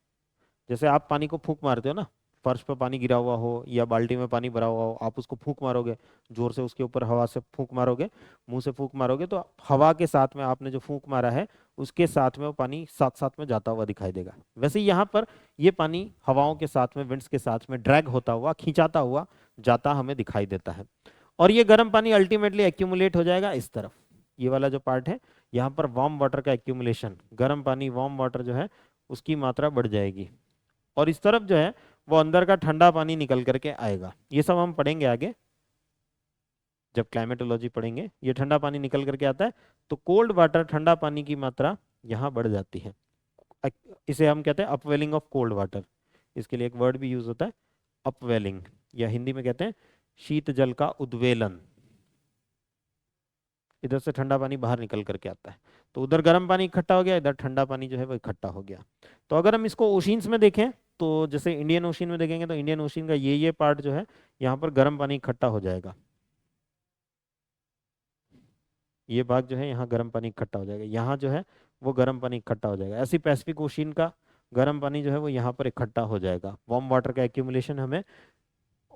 जैसे आप पानी को फूंक मारते हो ना, फर्श पर पानी गिरा हुआ हो या बाल्टी में पानी भरा हुआ हो, आप उसको फूंक मारोगे, जोर से उसके ऊपर हवा से फूंक मारोगे, मुंह से फूंक मारोगे, तो हवा के साथ में आपने जो फूंक मारा है उसके साथ में वो पानी साथ साथ में जाता हुआ दिखाई देगा। वैसे ही यहाँ पर ये पानी हवाओं के साथ में, विंड्स के साथ में ड्रैग होता हुआ, खींचाता हुआ जाता हमें दिखाई देता है। और ये गर्म पानी अल्टीमेटली एक्यूमुलेट हो जाएगा इस तरफ, ये वाला जो पार्ट है, यहाँ पर वार्म वाटर का एक्यूमुलेशन, गर्म पानी, वार्म वाटर जो है उसकी मात्रा बढ़ जाएगी, और इस तरफ जो है वो अंदर का ठंडा पानी निकल करके आएगा। ये सब हम पढ़ेंगे आगे जब क्लाइमेटोलॉजी पढ़ेंगे। ये ठंडा पानी निकल करके आता है, तो कोल्ड वाटर, ठंडा पानी की मात्रा यहाँ बढ़ जाती है। इसे हम कहते हैं अपवेलिंग ऑफ कोल्ड वाटर। इसके लिए एक वर्ड भी यूज होता है, अपवेलिंग, या हिंदी में कहते हैं शीत जल का उद्वेलन। इधर से ठंडा पानी बाहर निकल करके आता है, तो उधर गर्म पानी इकट्ठा हो गया, इधर ठंडा पानी जो है वो इकट्ठा हो गया। तो अगर हम इसको ओशिन्स में देखें, तो जैसे इंडियन ओशिन में देखेंगे तो इंडियन ओशिन का ये पार्ट जो है, यहाँ पर गर्म पानी इकट्ठा हो जाएगा। ये भाग जो है यहाँ गर्म पानी इकट्ठा हो जाएगा, यहाँ जो है वो गर्म पानी इकट्ठा हो जाएगा। ऐसी पैसिफिक ओशिन का गर्म पानी जो है वो यहाँ पर इकट्ठा हो जाएगा। वार्म वाटर का एक्यूमुलेशन हमें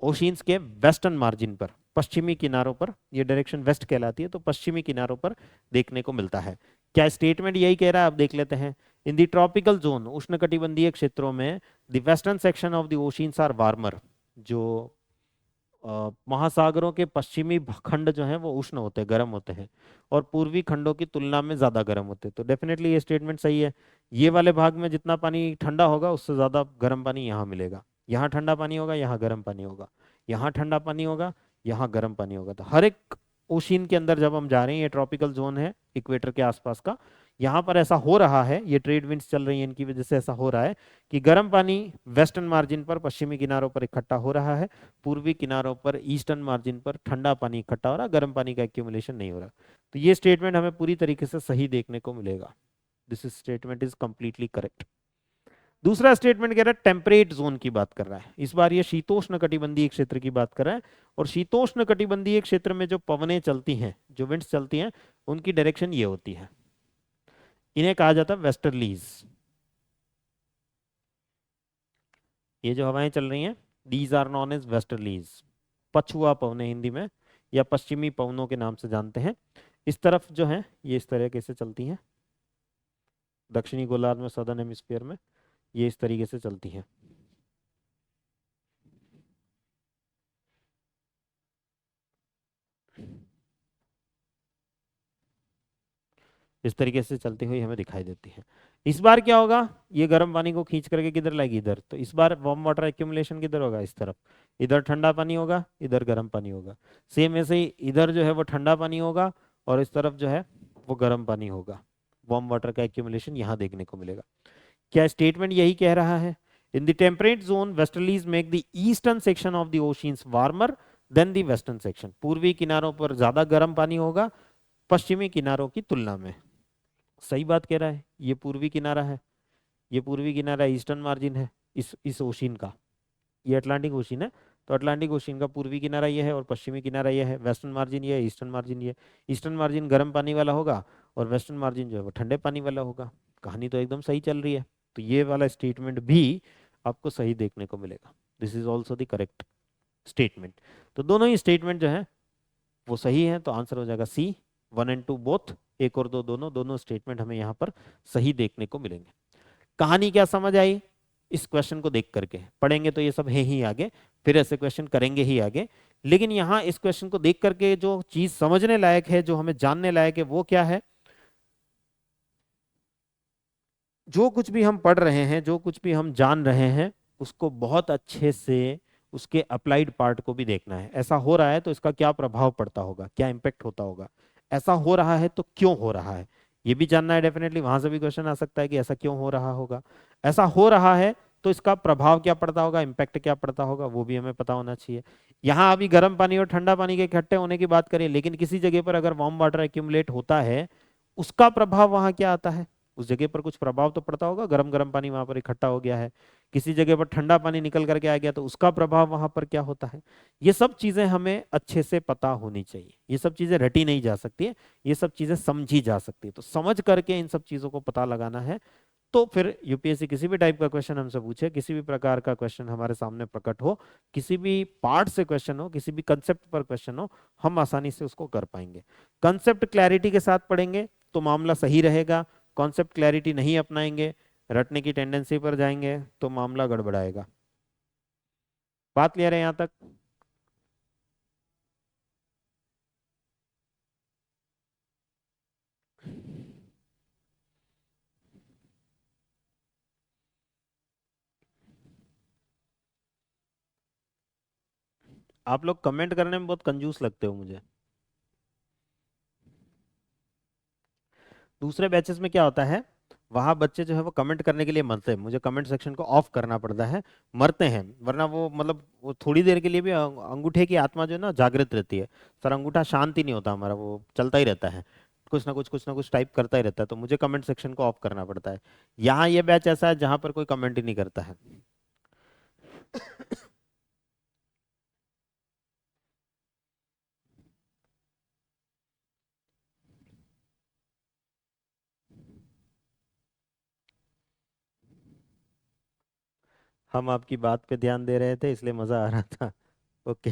ओशिन्स के वेस्टर्न मार्जिन पर, पश्चिमी किनारों पर, ये डायरेक्शन वेस्ट कहलाती है, तो पश्चिमी किनारों पर देखने को मिलता है। क्या स्टेटमेंट यही कह रहा है, आप देख लेते हैं। इन द ट्रॉपिकल जोन, उष्णकटिबंधीय क्षेत्रों में, the western section of the oceans are warmer. जो महासागरों के पश्चिमी खंड जो हैं वो उष्ण होते हैं, गर्म होते हैं, और पूर्वी खंडों की तुलना में ज्यादा गर्म होते हैं। तो डेफिनेटली ये स्टेटमेंट सही है। ये वाले भाग में जितना पानी ठंडा होगा उससे ज्यादा गर्म पानी यहाँ मिलेगा। यहाँ ठंडा पानी होगा, यहाँ गर्म पानी होगा, यहाँ ठंडा पानी होगा, यहाँ गर्म पानी होगा। तो हर एक ओशियन के अंदर जब हम जा रहे हैं, ये ट्रॉपिकल जोन है इक्वेटर के आसपास का, यहाँ पर ऐसा हो रहा है, ये ट्रेड विंड्स चल रही हैं, इनकी वजह से ऐसा हो रहा है कि गर्म पानी वेस्टर्न मार्जिन पर, पश्चिमी किनारों पर इकट्ठा हो रहा है, पूर्वी किनारों पर, ईस्टर्न मार्जिन पर ठंडा पानी इकट्ठा हो रहा है, गर्म पानी का एक्यूमुलेशन नहीं हो रहा। तो ये स्टेटमेंट हमें पूरी तरीके से सही देखने को मिलेगा। This statement is completely correct. दूसरा स्टेटमेंट कह रहा है टेम्परेट जोन की बात कर रहा है, इस बार ये शीतोष्ण कटिबंधीय क्षेत्र की बात कर रहा है। और शीतोष्ण कटिबंधीय क्षेत्र में जो पवनें चलती हैं, जो विंड्स चलती हैं, उनकी डायरेक्शन ये होती है, इन्हें कहा जाता है वेस्टर्लीज। ये जो हवाएं चल रही हैं, these are known as westerlies, पछुआ पवने हिंदी में, या पश्चिमी पवनों के नाम से जानते हैं। इस तरफ जो है ये इस तरीके से चलती हैं, दक्षिणी गोलार्ध में, सदर्न हेमिस्फीयर में ये इस तरीके से चलती हैं। इस तरीके से चलती हुई हमें दिखाई देती है। इस बार क्या होगा, ये गर्म पानी को खींच करके किधर लाएगी, इधर। तो इस बार वार्म वाटर एक्यूमुलेशन किधर होगा, इस तरफ। इधर ठंडा पानी होगा, इधर गर्म पानी होगा। सेम ऐसे ही इधर जो है वो ठंडा पानी होगा और इस तरफ जो है वो गर्म पानी होगा। वार्म वाटर का एक्यूमुलेशन यहाँ देखने को मिलेगा। क्या स्टेटमेंट यही कह रहा है? In the temperate zone westerlies make the eastern section of the oceans warmer than the western section. पूर्वी किनारों पर ज्यादा गर्म पानी होगा पश्चिमी किनारों की तुलना में। सही बात कह रहा है। ये पूर्वी किनारा है, ये पूर्वी किनारा ईस्टर्न मार्जिन है इस ओशियन का। ये अटलांटिक ओशियन है, तो अटलांटिक ओशियन का पूर्वी किनारा ये है और पश्चिमी किनारा ये है। वेस्टर्न मार्जिन ये है, ईस्टर्न मार्जिन ये। ईस्टर्न मार्जिन गर्म पानी वाला होगा और वेस्टर्न मार्जिन जो है वो ठंडे पानी वाला होगा। कहानी तो एकदम सही चल रही है। तो ये वाला स्टेटमेंट भी आपको सही देखने को मिलेगा। This is also the correct statement. तो दोनों ही स्टेटमेंट जो है वो सही है, तो आंसर हो जाएगा सी। 1 और 2 बोथ, एक और दो दोनों, दोनों स्टेटमेंट हमें यहाँ पर सही देखने को मिलेंगे। कहानी क्या समझ आई? इस क्वेश्चन को देख करके पढ़ेंगे तो ये सब है ही आगे, फिर ऐसे क्वेश्चन करेंगे ही आगे। लेकिन यहाँ इस क्वेश्चन को देख करके जो चीज समझने लायक है, जो हमें जानने लायक है, वो क्या है? जो कुछ भी हम पढ़ रहे हैं, जो कुछ भी हम जान रहे हैं, उसको बहुत अच्छे से उसके अप्लाइड पार्ट को भी देखना है। ऐसा हो रहा है तो इसका क्या प्रभाव पड़ता होगा, क्या इम्पेक्ट होता होगा। ऐसा हो रहा है तो क्यों हो रहा है, ये भी जानना है। डेफिनेटली वहां से भी क्वेश्चन आ सकता है कि ऐसा क्यों हो रहा होगा। ऐसा हो रहा है तो इसका प्रभाव क्या पड़ता होगा, इम्पैक्ट क्या पड़ता होगा, वो भी हमें पता होना चाहिए। यहाँ अभी गर्म पानी और ठंडा पानी के इकट्ठे होने की बात करें, लेकिन किसी जगह पर अगर वार्म वाटर एक्यूमुलेट होता है, उसका प्रभाव वहां क्या आता है? उस जगह पर कुछ प्रभाव तो पड़ता होगा। गरम गरम पानी वहां पर इकट्ठा हो गया है, किसी जगह पर ठंडा पानी निकल करके आ गया, तो उसका प्रभाव वहां पर क्या होता है? ये सब चीजें हमें अच्छे से पता होनी चाहिए। ये सब चीजें रटी नहीं जा सकती है, ये सब चीजें समझी जा सकती है। तो समझ करके इन सब चीजों को पता लगाना है। तो फिर यूपीएससी किसी भी टाइप का क्वेश्चन हमसे पूछे, किसी भी प्रकार का क्वेश्चन हमारे सामने प्रकट हो, किसी भी पार्ट से क्वेश्चन हो, किसी भी कंसेप्ट पर क्वेश्चन हो, हम आसानी से उसको कर पाएंगे। कंसेप्ट क्लैरिटी के साथ पढ़ेंगे तो मामला सही रहेगा। कॉन्सेप्ट क्लैरिटी नहीं अपनाएंगे, रटने की टेंडेंसी पर जाएंगे, तो मामला गड़बड़ाएगा। बात क्लियर है यहाँ तक? आप लोग कमेंट करने में बहुत कंजूस लगते हो मुझे। दूसरे बैचेस में क्या होता है, वहां बच्चे जो है वो कमेंट करने के लिए मरते हैं, मुझे कमेंट सेक्शन को ऑफ करना पड़ता है। मरते हैं, वरना वो मतलब वो थोड़ी देर के लिए भी अंगूठे की आत्मा जो है ना जागृत रहती है। सर अंगूठा शांत ही नहीं होता हमारा, वो चलता ही रहता है, कुछ ना कुछ टाइप करता ही रहता है। तो मुझे कमेंट सेक्शन को ऑफ करना पड़ता है। यहाँ ये बैच ऐसा है जहां पर कोई कमेंट ही नहीं करता है। हम आपकी बात पे ध्यान दे रहे थे इसलिए मजा आ रहा था। ओके।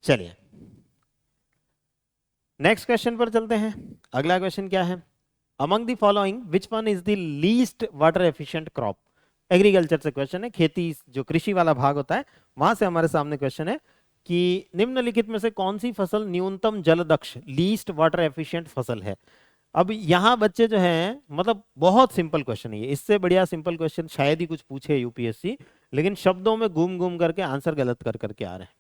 चलिए नेक्स्ट क्वेश्चन पर चलते हैं। अगला क्वेश्चन क्या है? Among the following which one is the least water efficient crop? Agriculture से क्वेश्चन है, खेती जो कृषि वाला भाग होता है वहां से हमारे सामने क्वेश्चन है कि निम्नलिखित में से कौन सी फसल न्यूनतम जल दक्ष लीस्ट वाटर एफिशिएंट फसल है? अब यहाँ बच्चे जो हैं, मतलब बहुत सिंपल क्वेश्चन है ये, इससे बढ़िया सिंपल क्वेश्चन शायद ही कुछ पूछे यूपीएससी। लेकिन शब्दों में घूम घूम करके आंसर गलत कर करके आ रहे हैं।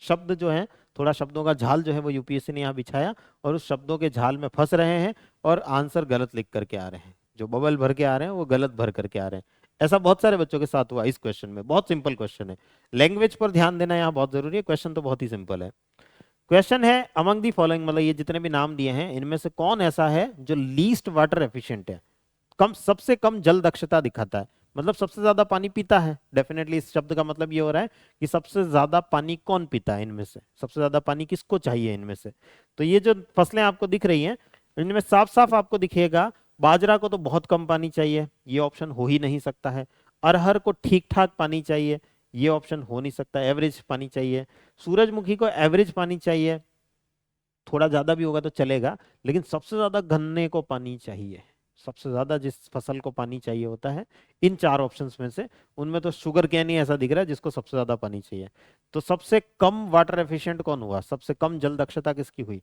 शब्द जो है, थोड़ा शब्दों का झाल जो है वो यूपीएससी ने यहाँ बिछाया और उस शब्दों के झाल में फंस रहे हैं और आंसर गलत लिख करके आ रहे हैं। जो बबल भर के आ रहे हैं वो गलत भर करके आ रहे हैं। ऐसा बहुत सारे बच्चों के साथ हुआ इस क्वेश्चन में। बहुत सिंपल क्वेश्चन है, लैंग्वेज पर ध्यान देना यहाँ बहुत जरूरी है। क्वेश्चन तो बहुत ही सिंपल है। क्वेश्चन है अमंग दी फॉलोइंग, मतलब ये जितने भी नाम दिए हैं इनमें से कौन ऐसा है जो लीस्ट वाटर एफिशिएंट है, कम, सबसे कम जल दक्षता दिखाता है, मतलब सबसे ज्यादा पानी पीता है। डेफिनेटली इस शब्द का मतलब ये हो रहा है कि सबसे ज्यादा पानी कौन पीता है इनमें से, सबसे ज्यादा पानी किसको चाहिए इनमें से। तो ये जो फसलें आपको दिख रही हैं इनमें साफ साफ आपको दिखेगा बाजरा को तो बहुत कम पानी चाहिए, ये ऑप्शन हो ही नहीं सकता है। अरहर को ठीक ठाक पानी चाहिए, ये ऑप्शन हो नहीं सकता, एवरेज पानी चाहिए। सूरजमुखी को एवरेज पानी चाहिए, थोड़ा ज्यादा भी होगा तो चलेगा, लेकिन सबसे ज्यादा गन्ने को पानी चाहिए। सबसे ज्यादा जिस फसल को पानी चाहिए होता है इन चार ऑप्शंस में से, उनमें तो शुगर केन ही ऐसा दिख रहा है जिसको सबसे ज्यादा पानी चाहिए। तो सबसे कम वाटर एफिशिएंट कौन हुआ, सबसे कम जल दक्षता किसकी हुई,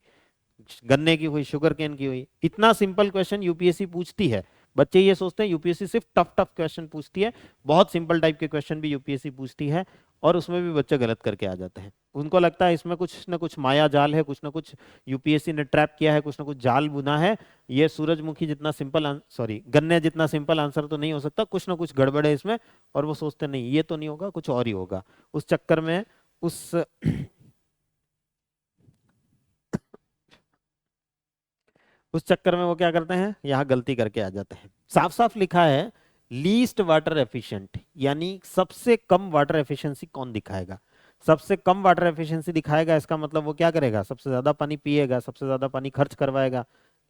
गन्ने की हुई, शुगर केन की हुई। इतना सिंपल क्वेश्चन यूपीएससी पूछती है। बच्चे ये सोचते हैं यूपीएससी सिर्फ टफ टफ क्वेश्चन पूछती है, बहुत सिंपल टाइप के क्वेश्चन भी यूपीएससी पूछती है, और उसमें भी बच्चे गलत करके आ जाते हैं। उनको लगता है इसमें कुछ ना कुछ माया जाल है, कुछ ना कुछ यूपीएससी ने ट्रैप किया है, कुछ ना कुछ जाल बुना है। ये सूरजमुखी जितना सिंपल, सॉरी गन्ने जितना सिंपल आंसर तो नहीं हो सकता, कुछ ना कुछ गड़बड़ है इसमें। और वो सोचते नहीं ये तो नहीं होगा, कुछ और ही होगा। उस चक्कर में उस उस चक्कर में वो क्या करते हैं, यहाँ गलती करके आ जाते हैं। साफ साफ लिखा है लीस्ट वाटर एफिशिएंट, यानी सबसे कम वाटर एफिशिएंसी कौन दिखाएगा, सबसे कम वाटर एफिशिएंसी दिखाएगा। इसका मतलब वो क्या करेगा, सबसे ज्यादा पानी पिएगा, सबसे ज्यादा पानी खर्च करवाएगा,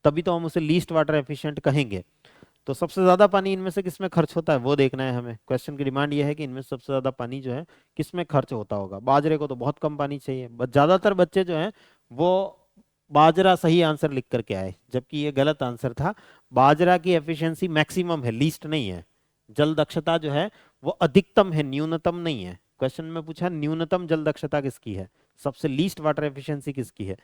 तभी तो हम उसे लीस्ट वाटर एफिशिएंट कहेंगे। तो सबसे ज्यादा पानी इनमें से किसमें खर्च होता है वो देखना है हमें। क्वेश्चन की डिमांड ये है कि इनमें से सबसे ज्यादा पानी जो है किसमें खर्च होता होगा। बाजरे को तो बहुत कम पानी चाहिए, ज्यादातर बच्चे जो हैं वो बाजरा सही आंसर लिख करके आए, जबकि ये गलत आंसर था। बाजरा की एफिशिएंसी मैक्सिमम है, लीस्ट नहीं है। जल दक्षता जो है वो अधिकतम है, न्यूनतम नहीं है। क्वेश्चन में पूछा न्यूनतम जल दक्षता किसकी है, सबसे लीस्ट वाटर एफिशिएंसी किसकी है।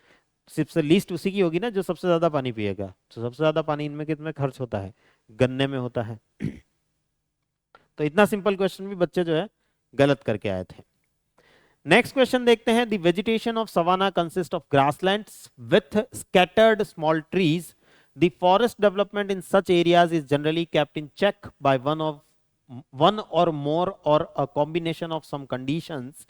सबसे लीस्ट उसी की होगी ना जो सबसे ज्यादा पानी पिएगा। तो सबसे ज्यादा पानी इनमें कितने खर्च होता है, गन्ने में होता है। तो इतना सिंपल क्वेश्चन भी बच्चे जो है गलत करके आए थे। नेक्स्ट क्वेश्चन देखते हैं। The vegetation of savanna consist of grasslands with scattered small trees. The forest development in such areas is generally kept in check by one or more or a combination of some conditions.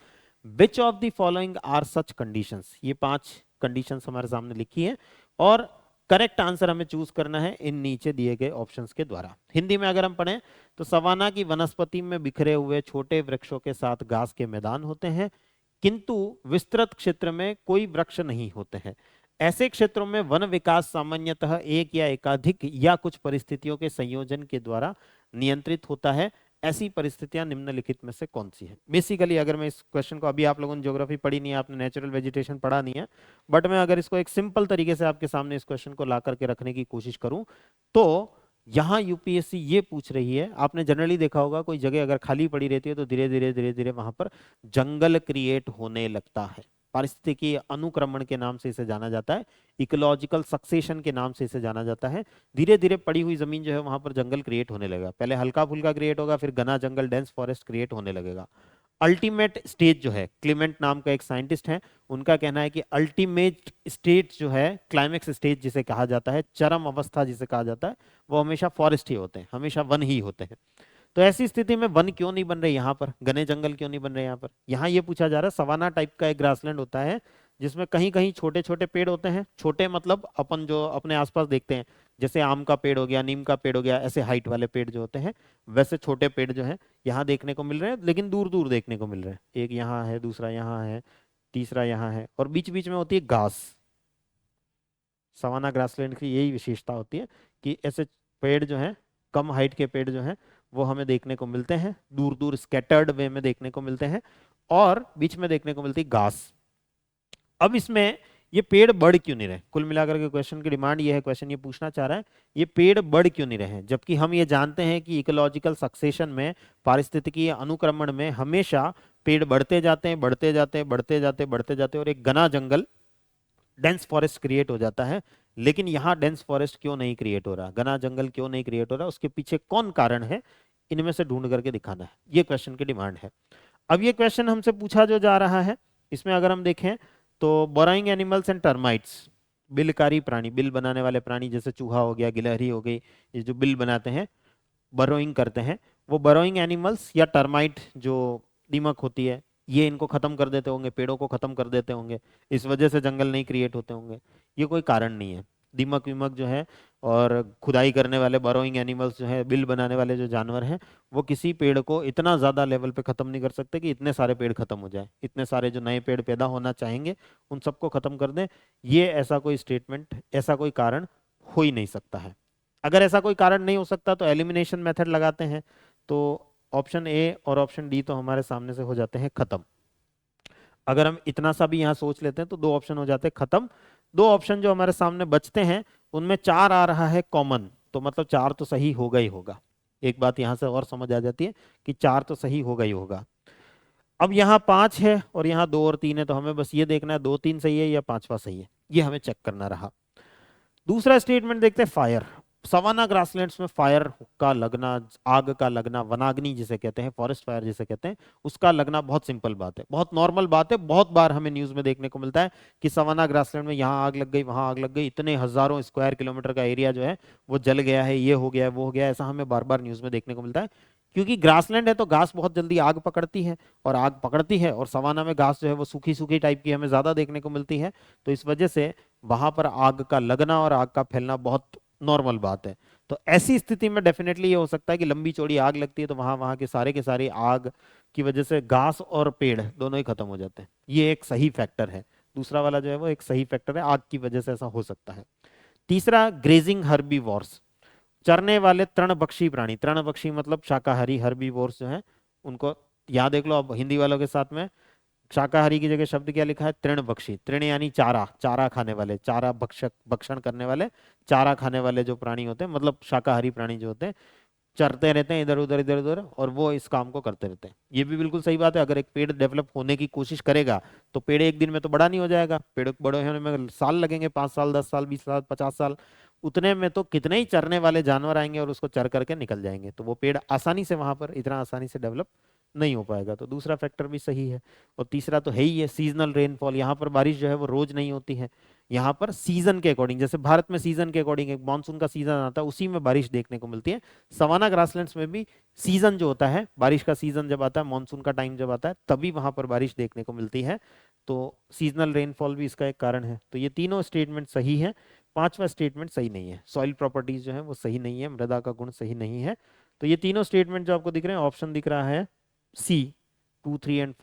Which of the following are such conditions? ये 5 conditions हमारे सामने लिखी है और correct answer हमें choose करना है इन नीचे दिए गए ऑप्शंस के द्वारा। हिंदी में अगर हम पढ़ें तो सवाना की वनस्पति में बिखरे हुए छोटे वृक्षों के साथ घास के मैदान होते हैं, किंतु विस्तृत क्षेत्र में कोई वृक्ष नहीं होते हैं। ऐसे क्षेत्रों में वन विकास सामान्यतः एक या एकाधिक या कुछ परिस्थितियों के संयोजन के द्वारा नियंत्रित होता है। ऐसी परिस्थितियां निम्नलिखित में से कौन सी है। बेसिकली अगर मैं इस क्वेश्चन को, अभी आप लोगों ने ज्योग्राफी पढ़ी नहीं है, आपने नेचुरल वेजिटेशन पढ़ा नहीं है, बट मैं अगर इसको एक सिंपल तरीके से आपके सामने इस क्वेश्चन को ला करके रखने की कोशिश करूं तो यहाँ यूपीएससी ये पूछ रही है। आपने जनरली देखा होगा कोई जगह अगर खाली पड़ी रहती है तो धीरे धीरे धीरे धीरे वहां पर जंगल क्रिएट होने लगता है। पारिस्थितिकी अनुक्रमण के नाम से इसे जाना जाता है, इकोलॉजिकल सक्सेशन के नाम से इसे जाना जाता है। धीरे धीरे पड़ी हुई जमीन जो है वहां पर जंगल क्रिएट होने लगेगा। पहले हल्का फुल्का क्रिएट होगा, फिर घना जंगल डेंस फॉरेस्ट क्रिएट होने लगेगा। अल्टीमेट स्टेज जो है, क्लीमेंट नाम का एक साइंटिस्ट है, उनका कहना है कि अल्टीमेट स्टेज जो है, क्लाइमेक्स स्टेज जिसे कहा जाता है, चरम अवस्था जिसे कहा जाता है, वो हमेशा फॉरेस्ट ही होते हैं, हमेशा वन ही होते हैं। तो ऐसी स्थिति में वन क्यों नहीं बन रहे यहाँ पर, घने जंगल क्यों नहीं बन रहे यहाँ पर। यहाँ ये पूछा जा रहा है सवाना टाइप का एक ग्रासलैंड होता है जिसमें कहीं कहीं छोटे छोटे पेड़ होते हैं। छोटे मतलब अपन जो अपने आसपास देखते हैं, जैसे आम का पेड़ हो गया, नीम का पेड़ हो गया, ऐसे हाइट वाले पेड़ जो होते हैं, वैसे छोटे पेड़ जो है यहाँ देखने को मिल रहे हैं, लेकिन दूर दूर देखने को मिल रहे हैं। एक यहाँ है, दूसरा यहाँ है, तीसरा यहाँ है, और बीच बीच में होती है घास। सवाना ग्रासलैंड की यही विशेषता होती है कि ऐसे पेड़ जो हैं, कम हाइट के पेड़ जो हैं वो हमें देखने को मिलते हैं, दूर दूर स्कैटर्ड वे में देखने को मिलते हैं, और बीच में देखने को मिलती है घास। अब इसमें ये पेड़ बढ़ क्यों नहीं रहे, कुल मिलाकर के क्वेश्चन की डिमांड ये है, क्वेश्चन ये पूछना चाह रहा है ये पेड़ बढ़ क्यों नहीं रहे, जबकि हम ये जानते हैं कि इकोलॉजिकल सक्सेशन में, पारिस्थितिकीय अनुक्रमण में हमेशा पेड़ बढ़ते जाते हैं, बढ़ते जाते हैं, बढ़ते जाते हैं, बढ़ते जाते हैं, और एक घना जंगल डेंस फॉरेस्ट क्रिएट हो जाता है। लेकिन यहाँ डेंस फॉरेस्ट क्यों नहीं क्रिएट हो रहा, घना जंगल क्यों नहीं क्रिएट हो रहा, उसके पीछे कौन कारण है, इनमें से ढूंढ करके दिखाना है, ये क्वेश्चन की डिमांड है। अब ये क्वेश्चन हमसे पूछा जो जा रहा है, इसमें अगर हम देखें तो बोराइंग एनिमल्स एंड टर्माइट्स, बिलकारी प्राणी, बिल बनाने वाले प्राणी, जैसे चूहा हो गया, गिलहरी हो गई, ये जो बिल बनाते हैं, बरोइंग करते हैं, वो बरोइंग एनिमल्स या टर्माइट जो दीमक होती है, ये इनको खत्म कर देते होंगे, पेड़ों को खत्म कर देते होंगे, इस वजह से जंगल नहीं क्रिएट होते होंगे। ये कोई कारण नहीं है। दीमक विमक जो है और खुदाई करने वाले बरोइंग एनिमल्स जो है, बिल बनाने वाले जो जानवर हैं, वो किसी पेड़ को इतना ज्यादा लेवल पे खत्म नहीं कर सकते कि इतने सारे पेड़ खत्म हो जाए, इतने सारे जो नए पेड़ पैदा होना चाहेंगे उन सबको खत्म कर दें। ये ऐसा कोई स्टेटमेंट, ऐसा कोई कारण हो ही नहीं सकता है। अगर ऐसा कोई कारण नहीं हो सकता तो एलिमिनेशन मेथड लगाते हैं, तो ऑप्शन ए और ऑप्शन डी तो हमारे सामने से हो जाते हैं खत्म। अगर हम इतना सा भी यहाँ सोच लेते हैं तो 2 ऑप्शन हो जाते हैं खत्म। 2 ऑप्शन जो हमारे सामने बचते हैं उनमें 4 आ रहा है कॉमन, तो मतलब 4 तो सही होगा ही होगा। एक बात यहाँ से और समझ आ जाती है कि 4 तो सही होगा ही होगा। अब यहाँ 5 है और यहाँ 2 और 3 है, तो हमें बस ये देखना है 2 3 सही है या पांचवा सही है, ये हमें चेक करना रहा। दूसरा स्टेटमेंट देखते हैं, फायर। सवाना ग्रासलैंड्स में फायर का लगना, आग का लगना, वनाग्नि जिसे कहते हैं, फॉरेस्ट फायर जिसे कहते हैं, उसका लगना बहुत सिंपल बात है, बहुत नॉर्मल बात है। बहुत बार हमें न्यूज में देखने को मिलता है कि सवाना ग्रासलैंड में यहाँ आग लग गई, वहां आग लग गई, इतने हजारों स्क्वायर किलोमीटर का एरिया जो है वो जल गया है, ये हो गया है, वो हो गया है, ऐसा हमें बार बार न्यूज में देखने को मिलता है। क्योंकि ग्रासलैंड है तो घास बहुत जल्दी आग पकड़ती है, और आग पकड़ती है, और सवाना में घास जो है वो सूखी सूखी टाइप की हमें ज्यादा देखने को मिलती है। तो इस वजह से वहां पर आग का लगना और आग का फैलना बहुत नॉर्मल बात है। तो ऐसी स्थिति में डेफिनेटली ये हो सकता है कि लंबी चौड़ी आग लगती है तो वहां वहां के सारे आग की वजह से घास और पेड़ दोनों ही खत्म हो जाते हैं। ये एक सही फैक्टर है। दूसरा वाला जो है वो एक सही फैक्टर है, आग की वजह से ऐसा हो सकता है। तीसरा, ग्रेजिंग हर्बीवोर्स, चरने वाले तृणभक्षी प्राणी। तृणभक्षी मतलब शाकाहारी, हर्बीवोर्स जो है उनको यहाँ देख लो। अब हिंदी वालों के साथ में शाकाहारी की जगह शब्द क्या लिखा है, तृणभक्षी। तृण यानी चारा, चारा खाने वाले, चारा भक्षक, भक्षण करने वाले, चारा खाने वाले जो प्राणी होते हैं, मतलब शाकाहारी प्राणी जो होते हैं, चरते रहते हैं इधर उधर इधर उधर, और वो इस काम को करते रहते हैं। ये भी बिल्कुल सही बात है। अगर एक पेड़ डेवलप होने की कोशिश करेगा तो पेड़ एक दिन में तो बड़ा नहीं हो जाएगा, पेड़ बड़े होने में साल लगेंगे, 5 साल, 10 साल, 20 साल, 50 साल। उतने में तो कितने ही चरने वाले जानवर आएंगे और उसको चर करके निकल जाएंगे, तो वो पेड़ आसानी से वहां पर इतना आसानी से डेवलप नहीं हो पाएगा। तो दूसरा फैक्टर भी सही है। और तीसरा तो है ही है, सीजनल रेनफॉल। यहाँ पर बारिश जो है वो रोज नहीं होती है, यहाँ पर सीजन के अकॉर्डिंग, जैसे भारत में सीजन के अकॉर्डिंग एक मानसून का सीजन आता है, उसी में बारिश देखने को मिलती है। सवाना ग्रासलैंड्स में भी सीजन जो होता है, बारिश का सीजन जब आता है, मानसून का टाइम जब आता है, तभी वहां पर बारिश देखने को मिलती है। तो सीजनल रेनफॉल भी इसका एक कारण है। तो ये तीनों स्टेटमेंट सही है। पांचवा स्टेटमेंट सही नहीं है, सॉइल प्रॉपर्टीज जो है वो सही नहीं है, मृदा का गुण सही नहीं है। तो ये तीनों स्टेटमेंट जो आपको दिख रहे हैं, ऑप्शन दिख रहा है सी, 2 3 एंड 4।